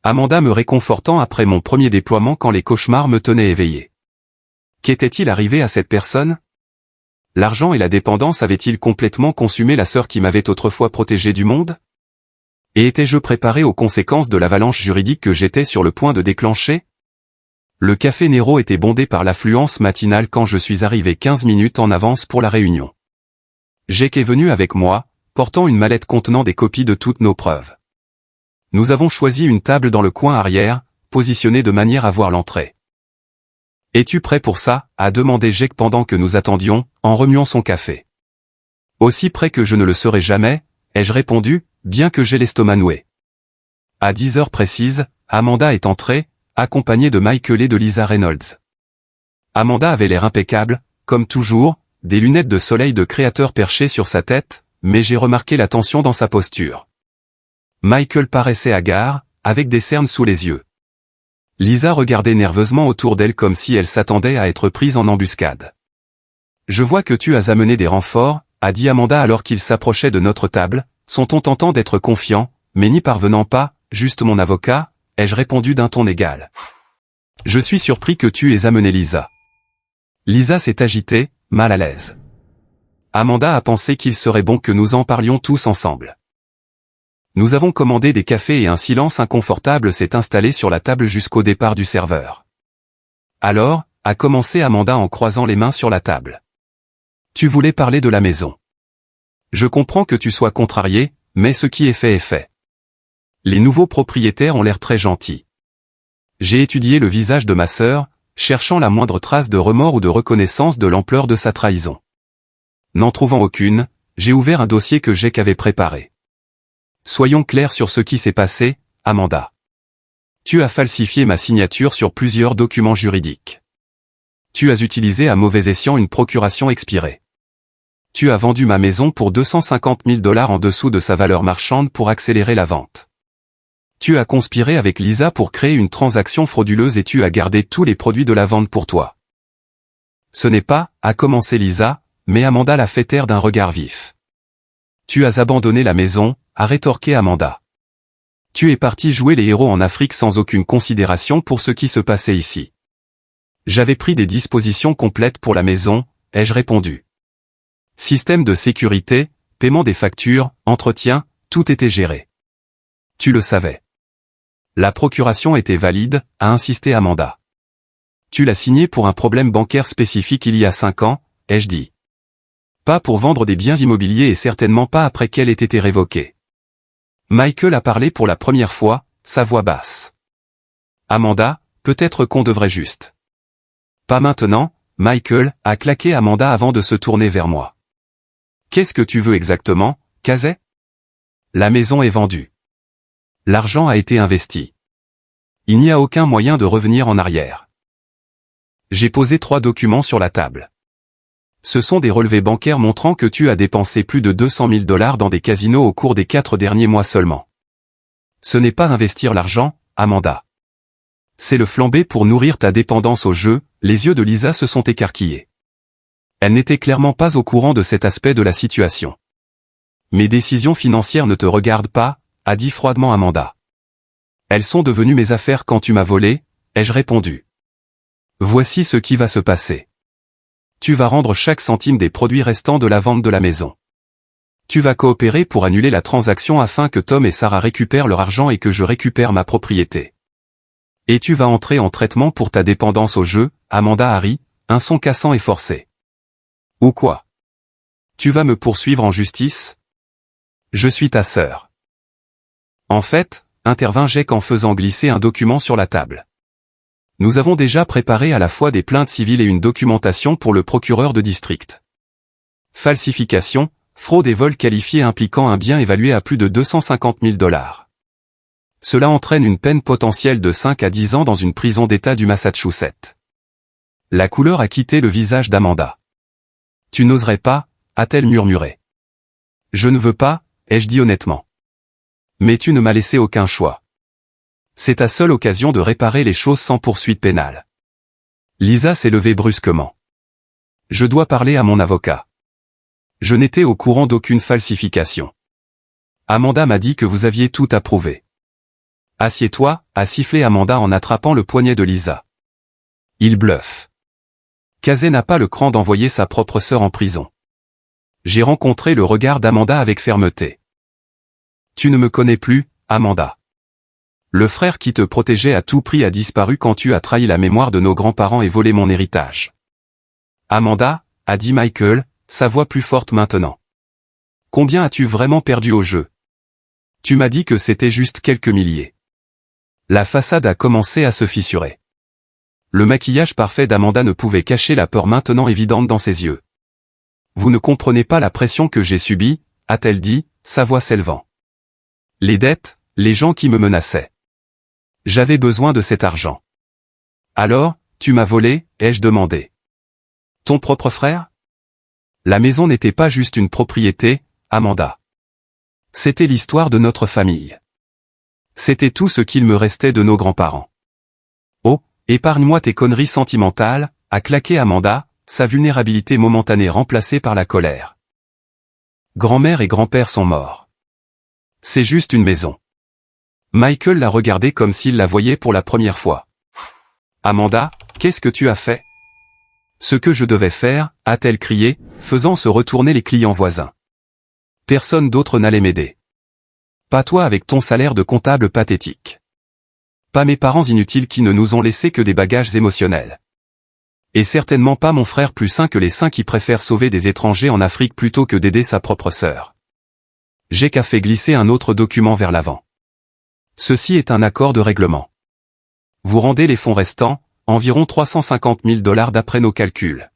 Amanda me réconfortant après mon premier déploiement quand les cauchemars me tenaient éveillé. Qu'était-il arrivé à cette personne? L'argent et la dépendance avaient-ils complètement consumé la sœur qui m'avait autrefois protégé du monde? Et étais-je préparé aux conséquences de l'avalanche juridique que j'étais sur le point de déclencher? Le Café Nero était bondé par l'affluence matinale quand je suis arrivé 15 minutes en avance pour la réunion. Jake est venu avec moi, portant une mallette contenant des copies de toutes nos preuves. Nous avons choisi une table dans le coin arrière, positionnée de manière à voir l'entrée. « Es-tu prêt pour ça ?» a demandé Jake pendant que nous attendions, en remuant son café. Aussi prêt que je ne le serai jamais, ai-je répondu, bien que j'ai l'estomac noué. À 10 h précises, Amanda est entrée, accompagnée de Michael et de Lisa Reynolds. Amanda avait l'air impeccable, comme toujours, des lunettes de soleil de créateur perchées sur sa tête, mais j'ai remarqué la tension dans sa posture. Michael paraissait hagard, avec des cernes sous les yeux. Lisa regardait nerveusement autour d'elle comme si elle s'attendait à être prise en embuscade. « Je vois que tu as amené des renforts », a dit Amanda alors qu'il s'approchait de notre table, son ton tentant d'être confiant, mais n'y parvenant pas, juste mon avocat, ai-je répondu d'un ton égal. Je suis surpris que tu aies amené Lisa. Lisa s'est agitée, mal à l'aise. Amanda a pensé qu'il serait bon que nous en parlions tous ensemble. Nous avons commandé des cafés et un silence inconfortable s'est installé sur la table jusqu'au départ du serveur. Alors, a commencé Amanda en croisant les mains sur la table. Tu voulais parler de la maison. Je comprends que tu sois contrarié, mais ce qui est fait est fait. Les nouveaux propriétaires ont l'air très gentils. J'ai étudié le visage de ma sœur, cherchant la moindre trace de remords ou de reconnaissance de l'ampleur de sa trahison. N'en trouvant aucune, j'ai ouvert un dossier que Jake avait préparé. Soyons clairs sur ce qui s'est passé, Amanda. Tu as falsifié ma signature sur plusieurs documents juridiques. Tu as utilisé à mauvais escient une procuration expirée. Tu as vendu ma maison pour 250 000 $ en dessous de sa valeur marchande pour accélérer la vente. Tu as conspiré avec Lisa pour créer une transaction frauduleuse et tu as gardé tous les produits de la vente pour toi. Ce n'est pas, a commencé Lisa, mais Amanda l'a fait taire d'un regard vif. Tu as abandonné la maison, a rétorqué Amanda. Tu es parti jouer les héros en Afrique sans aucune considération pour ce qui se passait ici. J'avais pris des dispositions complètes pour la maison, ai-je répondu. Système de sécurité, paiement des factures, entretien, tout était géré. Tu le savais. La procuration était valide, a insisté Amanda. Tu l'as signé pour un problème bancaire spécifique il y a 5 ans, ai-je dit. Pas pour vendre des biens immobiliers et certainement pas après qu'elle ait été révoquée. Michael a parlé pour la première fois, sa voix basse. Amanda, peut-être qu'on devrait juste. Pas maintenant, Michael, a claqué Amanda avant de se tourner vers moi. Qu'est-ce que tu veux exactement, Casey? La maison est vendue. L'argent a été investi. Il n'y a aucun moyen de revenir en arrière. J'ai posé 3 documents sur la table. Ce sont des relevés bancaires montrant que tu as dépensé plus de 200 000 $ dans des casinos au cours des 4 derniers mois seulement. Ce n'est pas investir l'argent, Amanda. C'est le flamber pour nourrir ta dépendance au jeu, les yeux de Lisa se sont écarquillés. Elle n'était clairement pas au courant de cet aspect de la situation. Mes décisions financières ne te regardent pas, a dit froidement Amanda. Elles sont devenues mes affaires quand tu m'as volé, ai-je répondu. Voici ce qui va se passer. Tu vas rendre chaque centime des produits restants de la vente de la maison. Tu vas coopérer pour annuler la transaction afin que Tom et Sarah récupèrent leur argent et que je récupère ma propriété. Et tu vas entrer en traitement pour ta dépendance au jeu, Amanda Harry, un son cassant et forcé. Ou quoi? Tu vas me poursuivre en justice? Je suis ta sœur. En fait, intervint Jake en faisant glisser un document sur la table. Nous avons déjà préparé à la fois des plaintes civiles et une documentation pour le procureur de district. Falsification, fraude et vol qualifié impliquant un bien évalué à plus de 250 000 $. Cela entraîne une peine potentielle de 5 à 10 ans dans une prison d'État du Massachusetts. La couleur a quitté le visage d'Amanda. Tu n'oserais pas, a-t-elle murmuré. Je ne veux pas, ai-je dit honnêtement. Mais tu ne m'as laissé aucun choix. C'est ta seule occasion de réparer les choses sans poursuite pénale. Lisa s'est levée brusquement. Je dois parler à mon avocat. Je n'étais au courant d'aucune falsification. Amanda m'a dit que vous aviez tout approuvé. Assieds-toi, a sifflé Amanda en attrapant le poignet de Lisa. Il bluffe. Casey n'a pas le cran d'envoyer sa propre sœur en prison. J'ai rencontré le regard d'Amanda avec fermeté. Tu ne me connais plus, Amanda. Le frère qui te protégeait à tout prix a disparu quand tu as trahi la mémoire de nos grands-parents et volé mon héritage. Amanda, a dit Michael, sa voix plus forte maintenant. Combien as-tu vraiment perdu au jeu? Tu m'as dit que c'était juste quelques milliers. La façade a commencé à se fissurer. Le maquillage parfait d'Amanda ne pouvait cacher la peur maintenant évidente dans ses yeux. Vous ne comprenez pas la pression que j'ai subie, a-t-elle dit, sa voix s'élevant. Les dettes, les gens qui me menaçaient. J'avais besoin de cet argent. Alors, tu m'as volé, ai-je demandé. Ton propre frère? La maison n'était pas juste une propriété, Amanda. C'était l'histoire de notre famille. C'était tout ce qu'il me restait de nos grands-parents. Oh, épargne-moi tes conneries sentimentales, a claqué Amanda, sa vulnérabilité momentanée remplacée par la colère. Grand-mère et grand-père sont morts. C'est juste une maison. Michael la regardait comme s'il la voyait pour la première fois. Amanda, qu'est-ce que tu as fait? Ce que je devais faire, a-t-elle crié, faisant se retourner les clients voisins. Personne d'autre n'allait m'aider. Pas toi avec ton salaire de comptable pathétique. Pas mes parents inutiles qui ne nous ont laissé que des bagages émotionnels. Et certainement pas mon frère plus sain que les saints qui préfère sauver des étrangers en Afrique plutôt que d'aider sa propre sœur. Jake a fait glisser un autre document vers l'avant. Ceci est un accord de règlement. Vous rendez les fonds restants, environ 350 000 $ d'après nos calculs.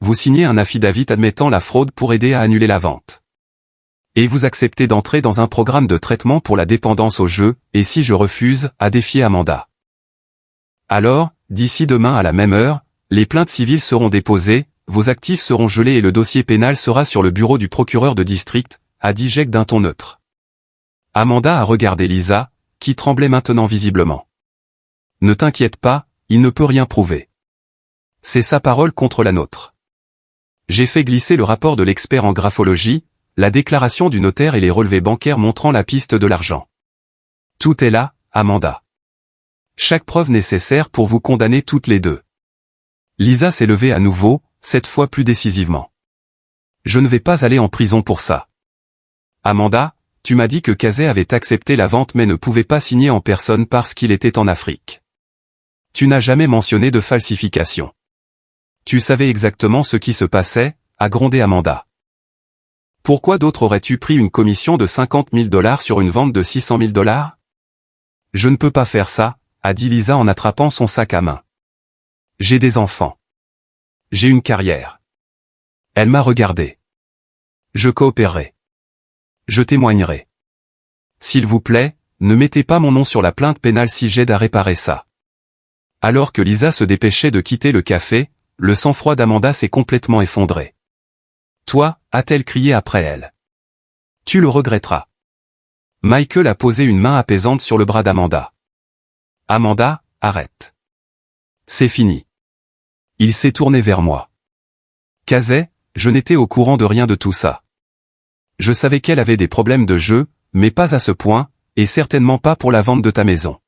Vous signez un affidavit admettant la fraude pour aider à annuler la vente. Et vous acceptez d'entrer dans un programme de traitement pour la dépendance au jeu, et si je refuse, à défier Amanda. Alors, d'ici demain à la même heure, les plaintes civiles seront déposées, vos actifs seront gelés et le dossier pénal sera sur le bureau du procureur de district, a dit Jake d'un ton neutre. Amanda a regardé Lisa, qui tremblait maintenant visiblement. Ne t'inquiète pas, il ne peut rien prouver. C'est sa parole contre la nôtre. J'ai fait glisser le rapport de l'expert en graphologie, la déclaration du notaire et les relevés bancaires montrant la piste de l'argent. Tout est là, Amanda. Chaque preuve nécessaire pour vous condamner toutes les deux. Lisa s'est levée à nouveau, cette fois plus décisivement. Je ne vais pas aller en prison pour ça. Amanda, tu m'as dit que Casey avait accepté la vente mais ne pouvait pas signer en personne parce qu'il était en Afrique. Tu n'as jamais mentionné de falsification. Tu savais exactement ce qui se passait, a grondé Amanda. Pourquoi d'autres aurais-tu pris une commission de 50 000 $ sur une vente de 600 000 $? Je ne peux pas faire ça, a dit Lisa en attrapant son sac à main. J'ai des enfants. J'ai une carrière. Elle m'a regardé. Je coopérerai. Je témoignerai. S'il vous plaît, ne mettez pas mon nom sur la plainte pénale si j'aide à réparer ça. Alors que Lisa se dépêchait de quitter le café, le sang-froid d'Amanda s'est complètement effondré. Toi, a-t-elle crié après elle. Tu le regretteras. Michael a posé une main apaisante sur le bras d'Amanda. Amanda, arrête. C'est fini. Il s'est tourné vers moi. Casey, je n'étais au courant de rien de tout ça. Je savais qu'elle avait des problèmes de jeu, mais pas à ce point, et certainement pas pour la vente de ta maison.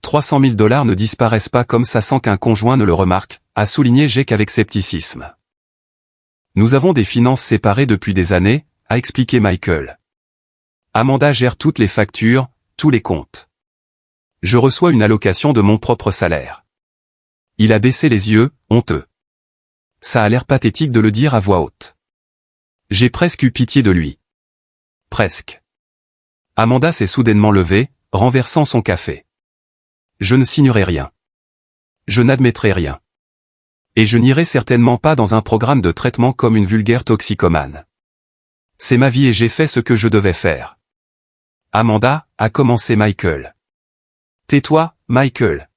300 000 $ ne disparaissent pas comme ça sans qu'un conjoint ne le remarque, a souligné Jake avec scepticisme. Nous avons des finances séparées depuis des années, a expliqué Michael. Amanda gère toutes les factures, tous les comptes. Je reçois une allocation de mon propre salaire. Il a baissé les yeux, honteux. Ça a l'air pathétique de le dire à voix haute. J'ai presque eu pitié de lui. Presque. Amanda s'est soudainement levée, renversant son café. Je ne signerai rien. Je n'admettrai rien. Et je n'irai certainement pas dans un programme de traitement comme une vulgaire toxicomane. C'est ma vie et j'ai fait ce que je devais faire. Amanda, a commencé Michael. Tais-toi, Michael.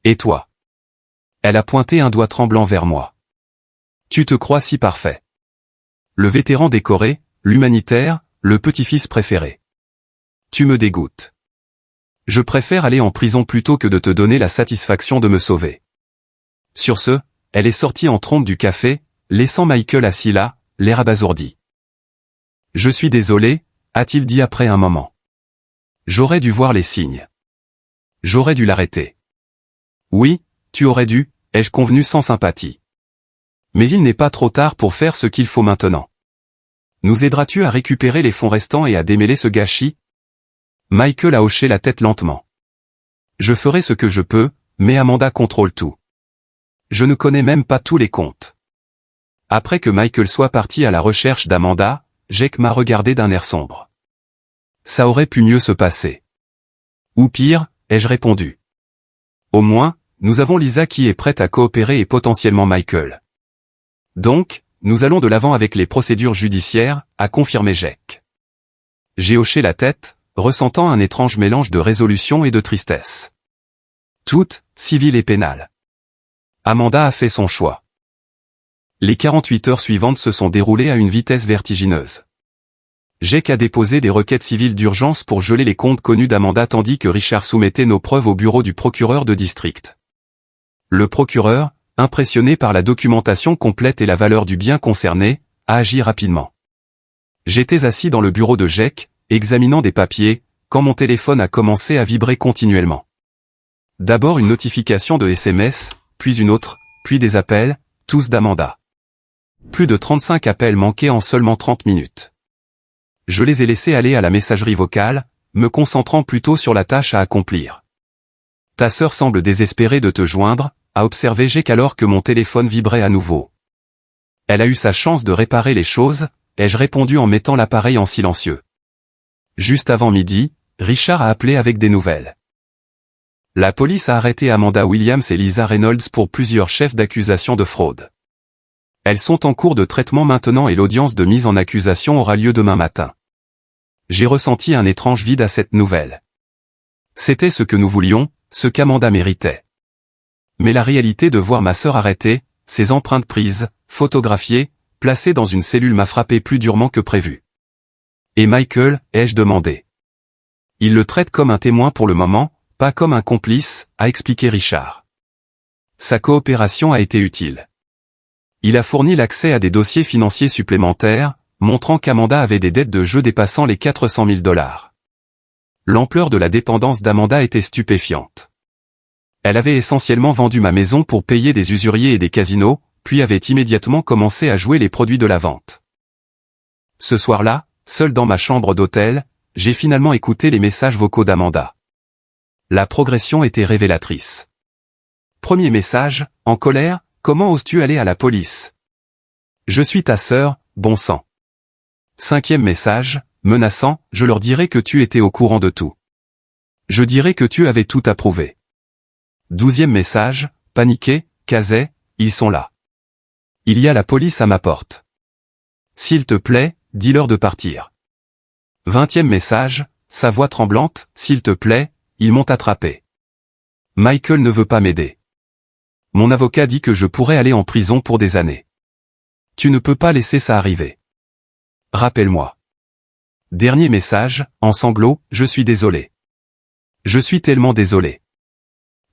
Et toi? Elle a pointé un doigt tremblant vers moi. Tu te crois si parfait. Le vétéran décoré, l'humanitaire, le petit-fils préféré. Tu me dégoûtes. Je préfère aller en prison plutôt que de te donner la satisfaction de me sauver. Sur ce, elle est sortie en trombe du café, laissant Michael assis là, l'air abasourdi. Je suis désolé, a-t-il dit après un moment. J'aurais dû voir les signes. J'aurais dû l'arrêter. Oui, tu aurais dû, ai-je convenu sans sympathie. Mais il n'est pas trop tard pour faire ce qu'il faut maintenant. Nous aideras-tu à récupérer les fonds restants et à démêler ce gâchis? Michael a hoché la tête lentement. Je ferai ce que je peux, mais Amanda contrôle tout. Je ne connais même pas tous les comptes. Après que Michael soit parti à la recherche d'Amanda, Jake m'a regardé d'un air sombre. Ça aurait pu mieux se passer. Ou pire, ai-je répondu. Au moins, nous avons Lisa qui est prête à coopérer et potentiellement Michael. Donc, nous allons de l'avant avec les procédures judiciaires, a confirmé Jake. J'ai hoché la tête, ressentant un étrange mélange de résolution et de tristesse. Toutes, civiles et pénales. Amanda a fait son choix. Les 48 heures suivantes se sont déroulées à une vitesse vertigineuse. Jake a déposé des requêtes civiles d'urgence pour geler les comptes connus d'Amanda tandis que Richard soumettait nos preuves au bureau du procureur de district. Le procureur, impressionné par la documentation complète et la valeur du bien concerné, a agi rapidement. J'étais assis dans le bureau de Jake, examinant des papiers, quand mon téléphone a commencé à vibrer continuellement. D'abord une notification de SMS, puis une autre, puis des appels, tous d'Amanda. Plus de 35 appels manqués en seulement 30 minutes. Je les ai laissés aller à la messagerie vocale, me concentrant plutôt sur la tâche à accomplir. Ta sœur semble désespérée de te joindre, a observé Jake alors que mon téléphone vibrait à nouveau. Elle a eu sa chance de réparer les choses, ai-je répondu en mettant l'appareil en silencieux. Juste avant midi, Richard a appelé avec des nouvelles. La police a arrêté Amanda Williams et Lisa Reynolds pour plusieurs chefs d'accusation de fraude. Elles sont en cours de traitement maintenant et l'audience de mise en accusation aura lieu demain matin. J'ai ressenti un étrange vide à cette nouvelle. C'était ce que nous voulions, ce qu'Amanda méritait. Mais la réalité de voir ma sœur arrêtée, ses empreintes prises, photographiées, placées dans une cellule m'a frappé plus durement que prévu. Et Michael, ai-je demandé. Il le traite comme un témoin pour le moment, pas comme un complice, a expliqué Richard. Sa coopération a été utile. Il a fourni l'accès à des dossiers financiers supplémentaires, montrant qu'Amanda avait des dettes de jeu dépassant les 400 000 $. L'ampleur de la dépendance d'Amanda était stupéfiante. Elle avait essentiellement vendu ma maison pour payer des usuriers et des casinos, puis avait immédiatement commencé à jouer les produits de la vente. Ce soir-là, seul dans ma chambre d'hôtel, j'ai finalement écouté les messages vocaux d'Amanda. La progression était révélatrice. Premier message, en colère, comment oses-tu aller à la police? Je suis ta sœur, bon sang. Cinquième message, menaçant, je leur dirai que tu étais au courant de tout. Je dirai que tu avais tout approuvé. 12e message, paniqué, Kazay, ils sont là. Il y a la police à ma porte. S'il te plaît, dis-leur de partir. 20e message, sa voix tremblante, s'il te plaît, ils m'ont attrapé. Michael ne veut pas m'aider. Mon avocat dit que je pourrais aller en prison pour des années. Tu ne peux pas laisser ça arriver. Rappelle-moi. Dernier message, en sanglots, je suis désolé. Je suis tellement désolé.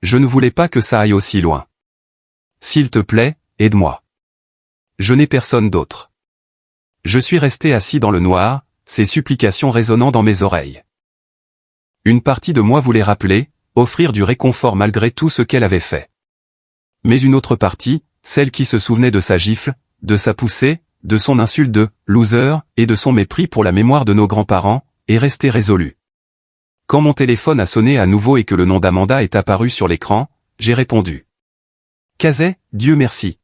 Je ne voulais pas que ça aille aussi loin. S'il te plaît, aide-moi. Je n'ai personne d'autre. Je suis resté assis dans le noir, ces supplications résonnant dans mes oreilles. Une partie de moi voulait rappeler, offrir du réconfort malgré tout ce qu'elle avait fait. Mais une autre partie, celle qui se souvenait de sa gifle, de sa poussée, de son insulte de « loser » et de son mépris pour la mémoire de nos grands-parents, est restée résolue. Quand mon téléphone a sonné à nouveau et que le nom d'Amanda est apparu sur l'écran, j'ai répondu. Kazay, Dieu merci.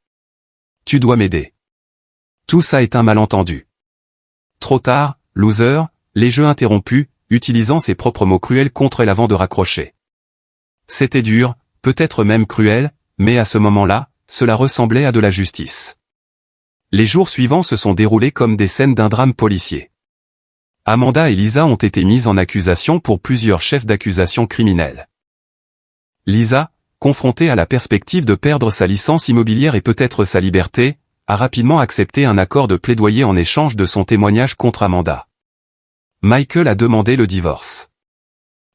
Tu dois m'aider. Tout ça est un malentendu. Trop tard, loser, les jeux interrompus, utilisant ses propres mots cruels contre elle avant de raccrocher. C'était dur, peut-être même cruel, mais à ce moment-là, cela ressemblait à de la justice. Les jours suivants se sont déroulés comme des scènes d'un drame policier. Amanda et Lisa ont été mises en accusation pour plusieurs chefs d'accusation criminels. Lisa, confrontée à la perspective de perdre sa licence immobilière et peut-être sa liberté, a rapidement accepté un accord de plaidoyer en échange de son témoignage contre Amanda. Michael a demandé le divorce.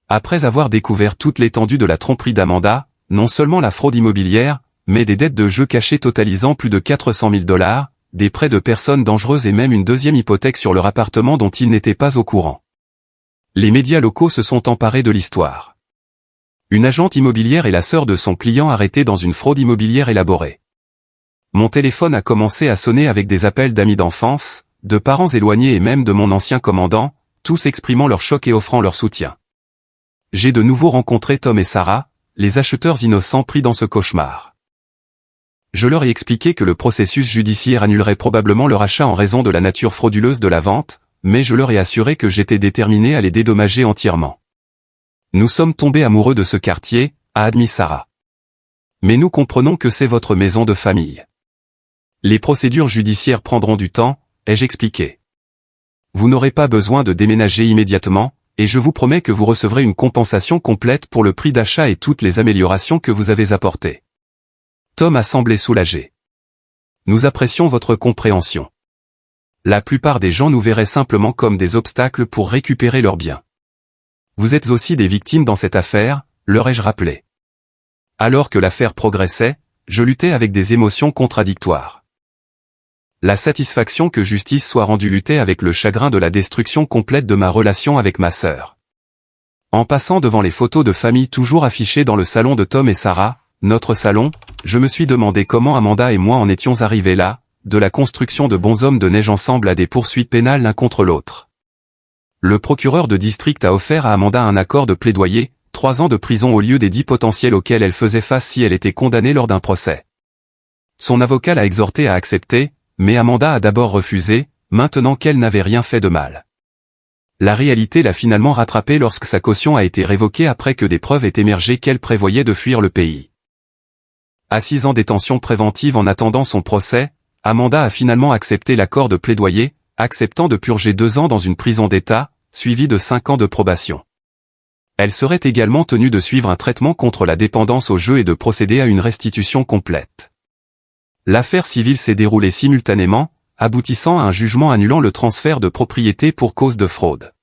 Après avoir découvert toute l'étendue de la tromperie d'Amanda, non seulement la fraude immobilière, mais des dettes de jeu cachées totalisant plus de 400 000 $, des prêts de personnes dangereuses et même une deuxième hypothèque sur leur appartement dont il n'était pas au courant. Les médias locaux se sont emparés de l'histoire. Une agente immobilière et la sœur de son client arrêtés dans une fraude immobilière élaborée. Mon téléphone a commencé à sonner avec des appels d'amis d'enfance, de parents éloignés et même de mon ancien commandant, tous exprimant leur choc et offrant leur soutien. J'ai de nouveau rencontré Tom et Sarah, les acheteurs innocents pris dans ce cauchemar. Je leur ai expliqué que le processus judiciaire annulerait probablement leur achat en raison de la nature frauduleuse de la vente, mais je leur ai assuré que j'étais déterminé à les dédommager entièrement. Nous sommes tombés amoureux de ce quartier, a admis Sarah. Mais nous comprenons que c'est votre maison de famille. Les procédures judiciaires prendront du temps, ai-je expliqué. Vous n'aurez pas besoin de déménager immédiatement, et je vous promets que vous recevrez une compensation complète pour le prix d'achat et toutes les améliorations que vous avez apportées. Tom a semblé soulagé. Nous apprécions votre compréhension. La plupart des gens nous verraient simplement comme des obstacles pour récupérer leurs biens. Vous êtes aussi des victimes dans cette affaire, leur ai-je rappelé. Alors que l'affaire progressait, je luttais avec des émotions contradictoires. La satisfaction que justice soit rendue luttait avec le chagrin de la destruction complète de ma relation avec ma sœur. En passant devant les photos de famille toujours affichées dans le salon de Tom et Sarah, notre salon, je me suis demandé comment Amanda et moi en étions arrivés là, de la construction de bonshommes de neige ensemble à des poursuites pénales l'un contre l'autre. Le procureur de district a offert à Amanda un accord de plaidoyer, 3 ans de prison au lieu des 10 potentiels auxquels elle faisait face si elle était condamnée lors d'un procès. Son avocat l'a exhortée à accepter, mais Amanda a d'abord refusé, maintenant qu'elle n'avait rien fait de mal. La réalité l'a finalement rattrapée lorsque sa caution a été révoquée après que des preuves aient émergé qu'elle prévoyait de fuir le pays. Assise en détention préventive en attendant son procès, Amanda a finalement accepté l'accord de plaidoyer, acceptant de purger 2 ans dans une prison d'État, suivi de 5 ans de probation. Elle serait également tenue de suivre un traitement contre la dépendance au jeu et de procéder à une restitution complète. L'affaire civile s'est déroulée simultanément, aboutissant à un jugement annulant le transfert de propriété pour cause de fraude.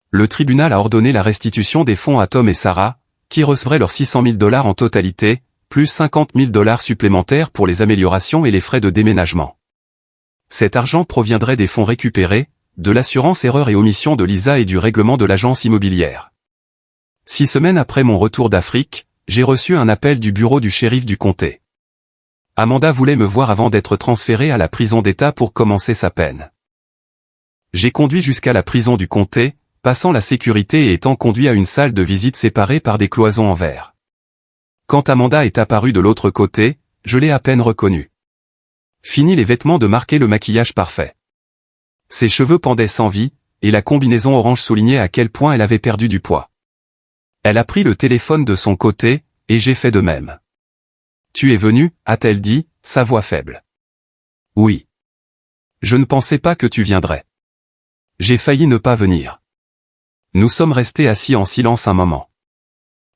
Le tribunal a ordonné la restitution des fonds à Tom et Sarah, qui recevraient leurs $600 000 en totalité, plus $50 000 supplémentaires pour les améliorations et les frais de déménagement. Cet argent proviendrait des fonds récupérés, de l'assurance erreur et omission de Lisa et du règlement de l'agence immobilière. 6 semaines après mon retour d'Afrique, j'ai reçu un appel du bureau du shérif du comté. Amanda voulait me voir avant d'être transférée à la prison d'État pour commencer sa peine. J'ai conduit jusqu'à la prison du comté, passant la sécurité et étant conduit à une salle de visite séparée par des cloisons en verre. Quand Amanda est apparue de l'autre côté, je l'ai à peine reconnue. Fini les vêtements de marquer le maquillage parfait. Ses cheveux pendaient sans vie, et la combinaison orange soulignait à quel point elle avait perdu du poids. Elle a pris le téléphone de son côté, et j'ai fait de même. « Tu es venu ?» a-t-elle dit, sa voix faible. « Oui. Je ne pensais pas que tu viendrais. J'ai failli ne pas venir. » Nous sommes restés assis en silence un moment.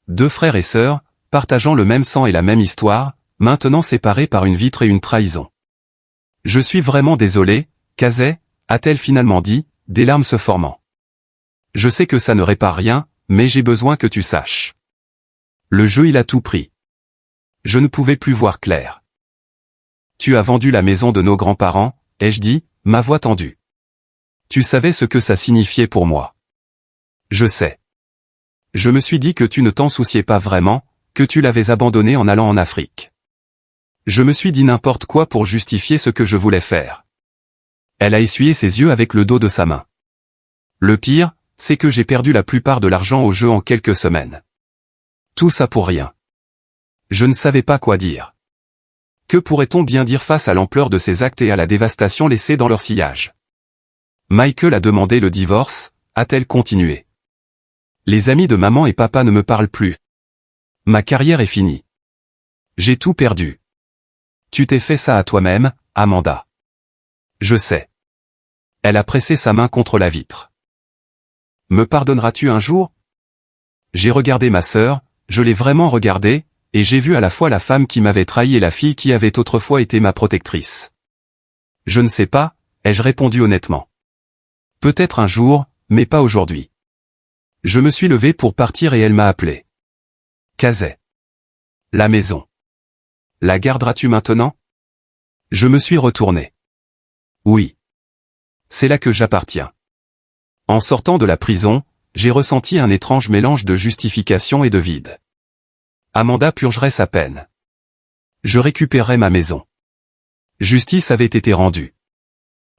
2 frères et sœurs, partageant le même sang et la même histoire, maintenant séparés par une vitre et une trahison. « Je suis vraiment désolé, Casey » a-t-elle finalement dit, des larmes se formant. « Je sais que ça ne répare rien, mais j'ai besoin que tu saches. Le jeu il a tout pris. Je ne pouvais plus voir clair. Tu as vendu la maison de nos grands-parents, ai-je dit, ma voix tendue. Tu savais ce que ça signifiait pour moi. Je sais. Je me suis dit que tu ne t'en souciais pas vraiment, que tu l'avais abandonné en allant en Afrique. Je me suis dit n'importe quoi pour justifier ce que je voulais faire. Elle a essuyé ses yeux avec le dos de sa main. Le pire, c'est que j'ai perdu la plupart de l'argent au jeu en quelques semaines. Tout ça pour rien. Je ne savais pas quoi dire. Que pourrait-on bien dire face à l'ampleur de ces actes et à la dévastation laissée dans leur sillage? Michael a demandé le divorce, a-t-elle continué. Les amis de maman et papa ne me parlent plus. Ma carrière est finie. J'ai tout perdu. Tu t'es fait ça à toi-même, Amanda. Je sais. Elle a pressé sa main contre la vitre. Me pardonneras-tu un jour? J'ai regardé ma sœur, je l'ai vraiment regardée, et j'ai vu à la fois la femme qui m'avait trahi et la fille qui avait autrefois été ma protectrice. Je ne sais pas, ai-je répondu honnêtement. Peut-être un jour, mais pas aujourd'hui. Je me suis levé pour partir et elle m'a appelé. Casey. La maison. La garderas-tu maintenant? Je me suis retourné. Oui. C'est là que j'appartiens. En sortant de la prison, j'ai ressenti un étrange mélange de justification et de vide. Amanda purgerait sa peine. Je récupérerais ma maison. Justice avait été rendue.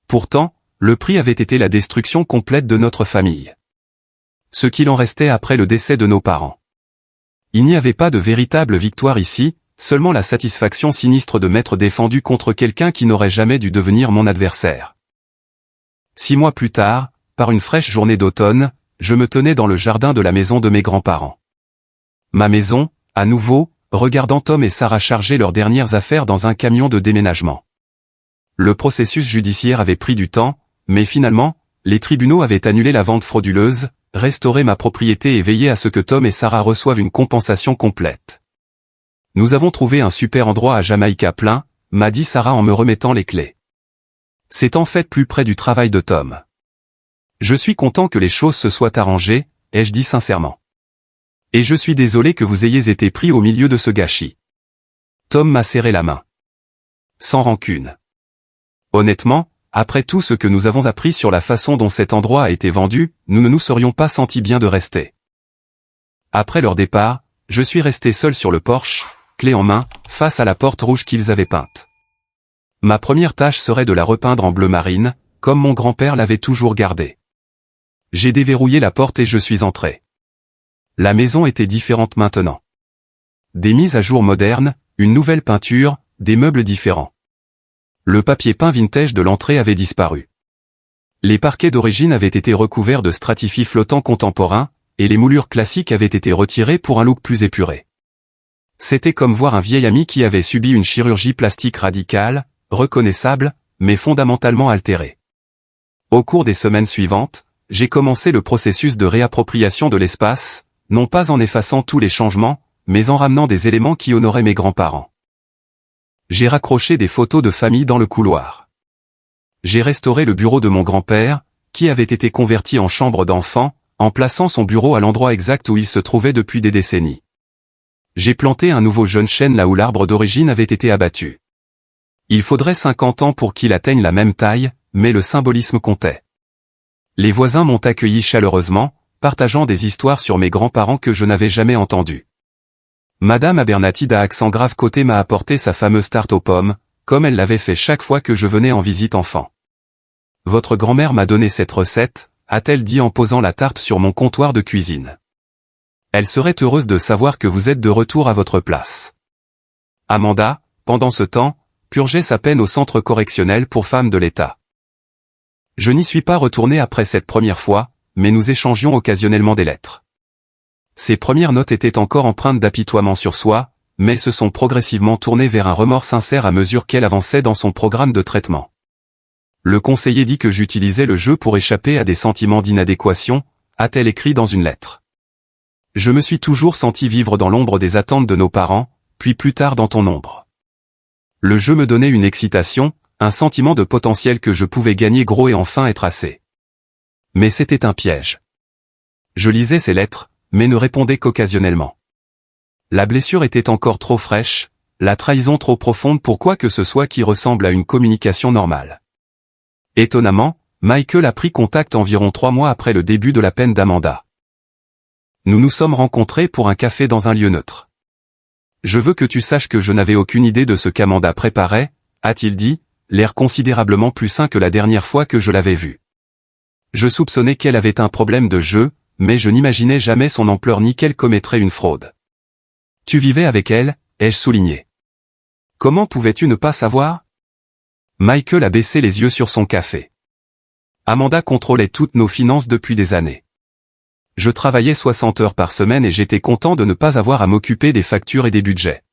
Pourtant, le prix avait été la destruction complète de notre famille. Ce qu'il en restait après le décès de nos parents. Il n'y avait pas de véritable victoire ici, seulement la satisfaction sinistre de m'être défendu contre quelqu'un qui n'aurait jamais dû devenir mon adversaire. 6 mois plus tard, par une fraîche journée d'automne, je me tenais dans le jardin de la maison de mes grands-parents. Ma maison, à nouveau, regardant Tom et Sarah charger leurs dernières affaires dans un camion de déménagement. Le processus judiciaire avait pris du temps, mais finalement, les tribunaux avaient annulé la vente frauduleuse, restauré ma propriété et veillé à ce que Tom et Sarah reçoivent une compensation complète. Nous avons trouvé un super endroit à Jamaïca plein, m'a dit Sarah en me remettant les clés. C'est en fait plus près du travail de Tom. Je suis content que les choses se soient arrangées, ai-je dit sincèrement. Et je suis désolé que vous ayez été pris au milieu de ce gâchis. Tom m'a serré la main. Sans rancune. Honnêtement, après tout ce que nous avons appris sur la façon dont cet endroit a été vendu, nous ne nous serions pas sentis bien de rester. Après leur départ, je suis resté seul sur le porche, clé en main, face à la porte rouge qu'ils avaient peinte. Ma première tâche serait de la repeindre en bleu marine, comme mon grand-père l'avait toujours gardée. J'ai déverrouillé la porte et je suis entré. La maison était différente maintenant. Des mises à jour modernes, une nouvelle peinture, des meubles différents. Le papier peint vintage de l'entrée avait disparu. Les parquets d'origine avaient été recouverts de stratifis flottants contemporains, et les moulures classiques avaient été retirées pour un look plus épuré. C'était comme voir un vieil ami qui avait subi une chirurgie plastique radicale, reconnaissable, mais fondamentalement altérée. Au cours des semaines suivantes, j'ai commencé le processus de réappropriation de l'espace, non pas en effaçant tous les changements, mais en ramenant des éléments qui honoraient mes grands-parents. J'ai raccroché des photos de famille dans le couloir. J'ai restauré le bureau de mon grand-père, qui avait été converti en chambre d'enfant, en plaçant son bureau à l'endroit exact où il se trouvait depuis des décennies. J'ai planté un nouveau jeune chêne là où l'arbre d'origine avait été abattu. Il faudrait 50 ans pour qu'il atteigne la même taille, mais le symbolisme comptait. Les voisins m'ont accueilli chaleureusement, partageant des histoires sur mes grands-parents que je n'avais jamais entendues. Madame Abernathy d'Accent grave côté m'a apporté sa fameuse tarte aux pommes, comme elle l'avait fait chaque fois que je venais en visite enfant. Votre grand-mère m'a donné cette recette, a-t-elle dit en posant la tarte sur mon comptoir de cuisine. Elle serait heureuse de savoir que vous êtes de retour à votre place. Amanda, pendant ce temps, purgeait sa peine au centre correctionnel pour femmes de l'État. Je n'y suis pas retourné après cette première fois, mais nous échangions occasionnellement des lettres. Ses premières notes étaient encore empreintes d'apitoiement sur soi, mais se sont progressivement tournées vers un remords sincère à mesure qu'elle avançait dans son programme de traitement. Le conseiller dit que j'utilisais le jeu pour échapper à des sentiments d'inadéquation, a-t-elle écrit dans une lettre. Je me suis toujours senti vivre dans l'ombre des attentes de nos parents, puis plus tard dans ton ombre. Le jeu me donnait une excitation, un sentiment de potentiel que je pouvais gagner gros et enfin être assez. Mais c'était un piège. Je lisais ces lettres, mais ne répondais qu'occasionnellement. La blessure était encore trop fraîche, la trahison trop profonde pour quoi que ce soit qui ressemble à une communication normale. Étonnamment, Michael a pris contact environ 3 mois après le début de la peine d'Amanda. Nous nous sommes rencontrés pour un café dans un lieu neutre. Je veux que tu saches que je n'avais aucune idée de ce qu'Amanda préparait, a-t-il dit, l'air considérablement plus sain que la dernière fois que je l'avais vue. Je soupçonnais qu'elle avait un problème de jeu, mais je n'imaginais jamais son ampleur ni qu'elle commettrait une fraude. Tu vivais avec elle, ai-je souligné. Comment pouvais-tu ne pas savoir? Michael a baissé les yeux sur son café. Amanda contrôlait toutes nos finances depuis des années. Je travaillais 60 heures par semaine et j'étais content de ne pas avoir à m'occuper des factures et des budgets.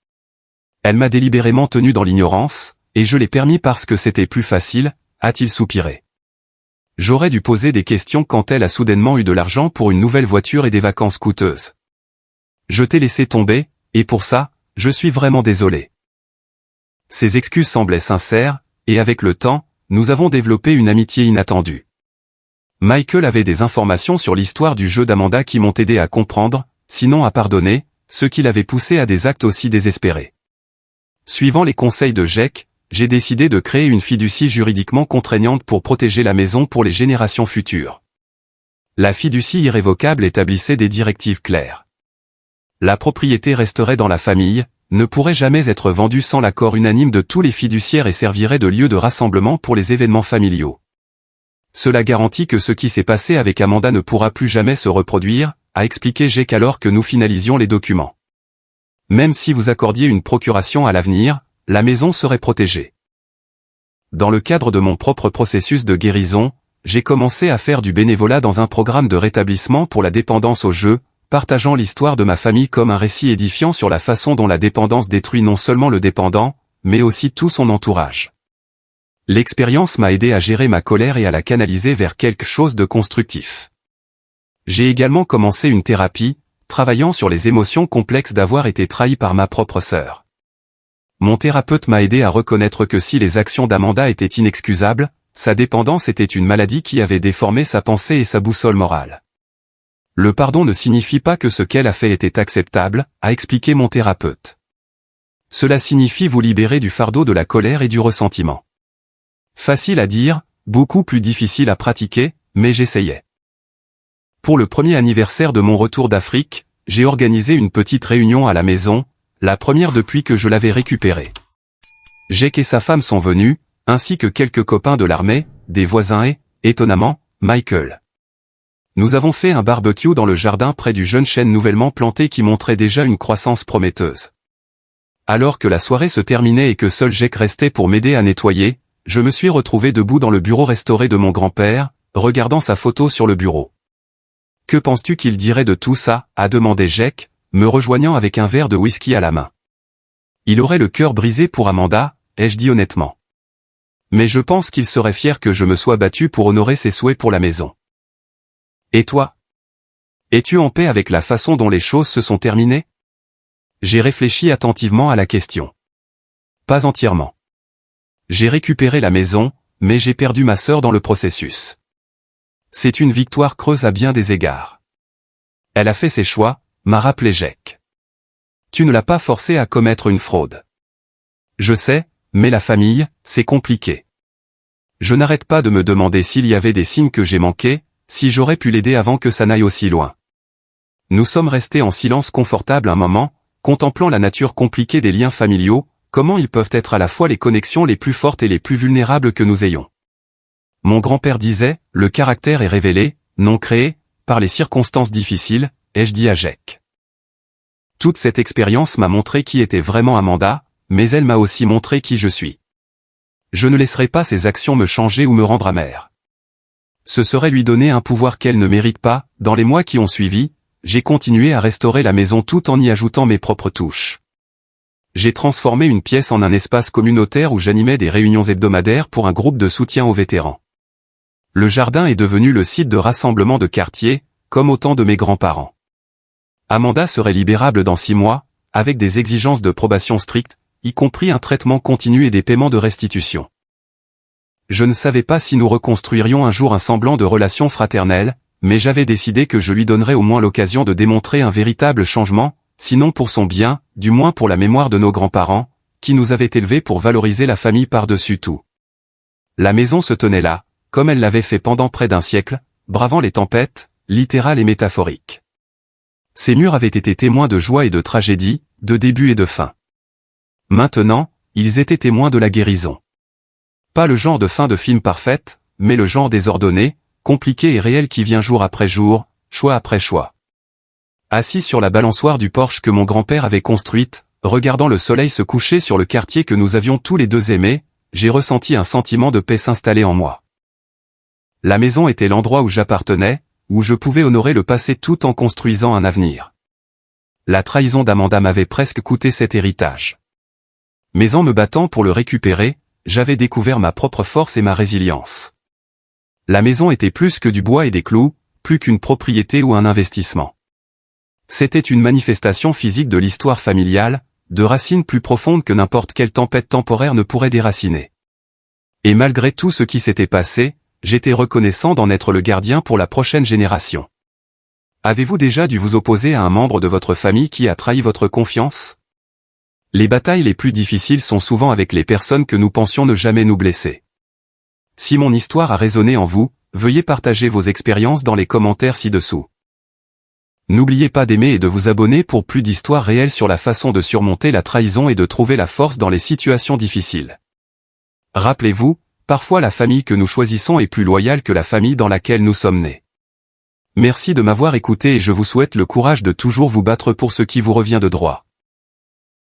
Elle m'a délibérément tenu dans l'ignorance, et je l'ai permis parce que c'était plus facile, a-t-il soupiré. J'aurais dû poser des questions quand elle a soudainement eu de l'argent pour une nouvelle voiture et des vacances coûteuses. Je t'ai laissé tomber, et pour ça, je suis vraiment désolé. Ses excuses semblaient sincères, et avec le temps, nous avons développé une amitié inattendue. Michael avait des informations sur l'histoire du jeu d'Amanda qui m'ont aidé à comprendre, sinon à pardonner, ce qui l'avait poussé à des actes aussi désespérés. Suivant les conseils de Jake, j'ai décidé de créer une fiducie juridiquement contraignante pour protéger la maison pour les générations futures. La fiducie irrévocable établissait des directives claires. La propriété resterait dans la famille, ne pourrait jamais être vendue sans l'accord unanime de tous les fiduciaires et servirait de lieu de rassemblement pour les événements familiaux. Cela garantit que ce qui s'est passé avec Amanda ne pourra plus jamais se reproduire, a expliqué Jake alors que nous finalisions les documents. Même si vous accordiez une procuration à l'avenir, la maison serait protégée. Dans le cadre de mon propre processus de guérison, j'ai commencé à faire du bénévolat dans un programme de rétablissement pour la dépendance au jeu, partageant l'histoire de ma famille comme un récit édifiant sur la façon dont la dépendance détruit non seulement le dépendant, mais aussi tout son entourage. L'expérience m'a aidé à gérer ma colère et à la canaliser vers quelque chose de constructif. J'ai également commencé une thérapie, travaillant sur les émotions complexes d'avoir été trahi par ma propre sœur. Mon thérapeute m'a aidé à reconnaître que si les actions d'Amanda étaient inexcusables, sa dépendance était une maladie qui avait déformé sa pensée et sa boussole morale. Le pardon ne signifie pas que ce qu'elle a fait était acceptable, a expliqué mon thérapeute. Cela signifie vous libérer du fardeau de la colère et du ressentiment. Facile à dire, beaucoup plus difficile à pratiquer, mais j'essayais. Pour le premier anniversaire de mon retour d'Afrique, j'ai organisé une petite réunion à la maison, la première depuis que je l'avais récupéré. Jake et sa femme sont venus, ainsi que quelques copains de l'armée, des voisins et, étonnamment, Michael. Nous avons fait un barbecue dans le jardin près du jeune chêne nouvellement planté qui montrait déjà une croissance prometteuse. Alors que la soirée se terminait et que seul Jake restait pour m'aider à nettoyer, je me suis retrouvé debout dans le bureau restauré de mon grand-père, regardant sa photo sur le bureau. « Que penses-tu qu'il dirait de tout ça ?» a demandé Jake, me rejoignant avec un verre de whisky à la main. « Il aurait le cœur brisé pour Amanda, ai-je dit honnêtement. Mais je pense qu'il serait fier que je me sois battu pour honorer ses souhaits pour la maison. Et toi? Es-tu en paix avec la façon dont les choses se sont terminées? » J'ai réfléchi attentivement à la question. Pas entièrement. J'ai récupéré la maison, mais j'ai perdu ma sœur dans le processus. C'est une victoire creuse à bien des égards. Elle a fait ses choix, m'a rappelé Jake. Tu ne l'as pas forcée à commettre une fraude. Je sais, mais la famille, c'est compliqué. Je n'arrête pas de me demander s'il y avait des signes que j'ai manqués, si j'aurais pu l'aider avant que ça n'aille aussi loin. Nous sommes restés en silence confortable un moment, contemplant la nature compliquée des liens familiaux, comment ils peuvent être à la fois les connexions les plus fortes et les plus vulnérables que nous ayons. Mon grand-père disait, le caractère est révélé, non créé, par les circonstances difficiles, ai-je dit à Jake. Toute cette expérience m'a montré qui était vraiment Amanda, mais elle m'a aussi montré qui je suis. Je ne laisserai pas ses actions me changer ou me rendre amère. Ce serait lui donner un pouvoir qu'elle ne mérite pas. Dans les mois qui ont suivi, j'ai continué à restaurer la maison tout en y ajoutant mes propres touches. J'ai transformé une pièce en un espace communautaire où j'animais des réunions hebdomadaires pour un groupe de soutien aux vétérans. Le jardin est devenu le site de rassemblement de quartier, comme au temps de mes grands-parents. Amanda serait libérable dans 6 mois, avec des exigences de probation strictes, y compris un traitement continu et des paiements de restitution. Je ne savais pas si nous reconstruirions un jour un semblant de relation fraternelle, mais j'avais décidé que je lui donnerais au moins l'occasion de démontrer un véritable changement, sinon pour son bien, du moins pour la mémoire de nos grands-parents, qui nous avaient élevés pour valoriser la famille par-dessus tout. La maison se tenait là, comme elle l'avait fait pendant près d'un siècle, bravant les tempêtes, littérales et métaphoriques. Ces murs avaient été témoins de joie et de tragédie, de début et de fin. Maintenant, ils étaient témoins de la guérison. Pas le genre de fin de film parfaite, mais le genre désordonné, compliqué et réel qui vient jour après jour, choix après choix. Assis sur la balançoire du porche que mon grand-père avait construite, regardant le soleil se coucher sur le quartier que nous avions tous les deux aimé, j'ai ressenti un sentiment de paix s'installer en moi. La maison était l'endroit où j'appartenais, où je pouvais honorer le passé tout en construisant un avenir. La trahison d'Amanda m'avait presque coûté cet héritage. Mais en me battant pour le récupérer, j'avais découvert ma propre force et ma résilience. La maison était plus que du bois et des clous, plus qu'une propriété ou un investissement. C'était une manifestation physique de l'histoire familiale, de racines plus profondes que n'importe quelle tempête temporaire ne pourrait déraciner. Et malgré tout ce qui s'était passé, j'étais reconnaissant d'en être le gardien pour la prochaine génération. Avez-vous déjà dû vous opposer à un membre de votre famille qui a trahi votre confiance? Les batailles les plus difficiles sont souvent avec les personnes que nous pensions ne jamais nous blesser. Si mon histoire a résonné en vous, veuillez partager vos expériences dans les commentaires ci-dessous. N'oubliez pas d'aimer et de vous abonner pour plus d'histoires réelles sur la façon de surmonter la trahison et de trouver la force dans les situations difficiles. Rappelez-vous, parfois la famille que nous choisissons est plus loyale que la famille dans laquelle nous sommes nés. Merci de m'avoir écouté et je vous souhaite le courage de toujours vous battre pour ce qui vous revient de droit.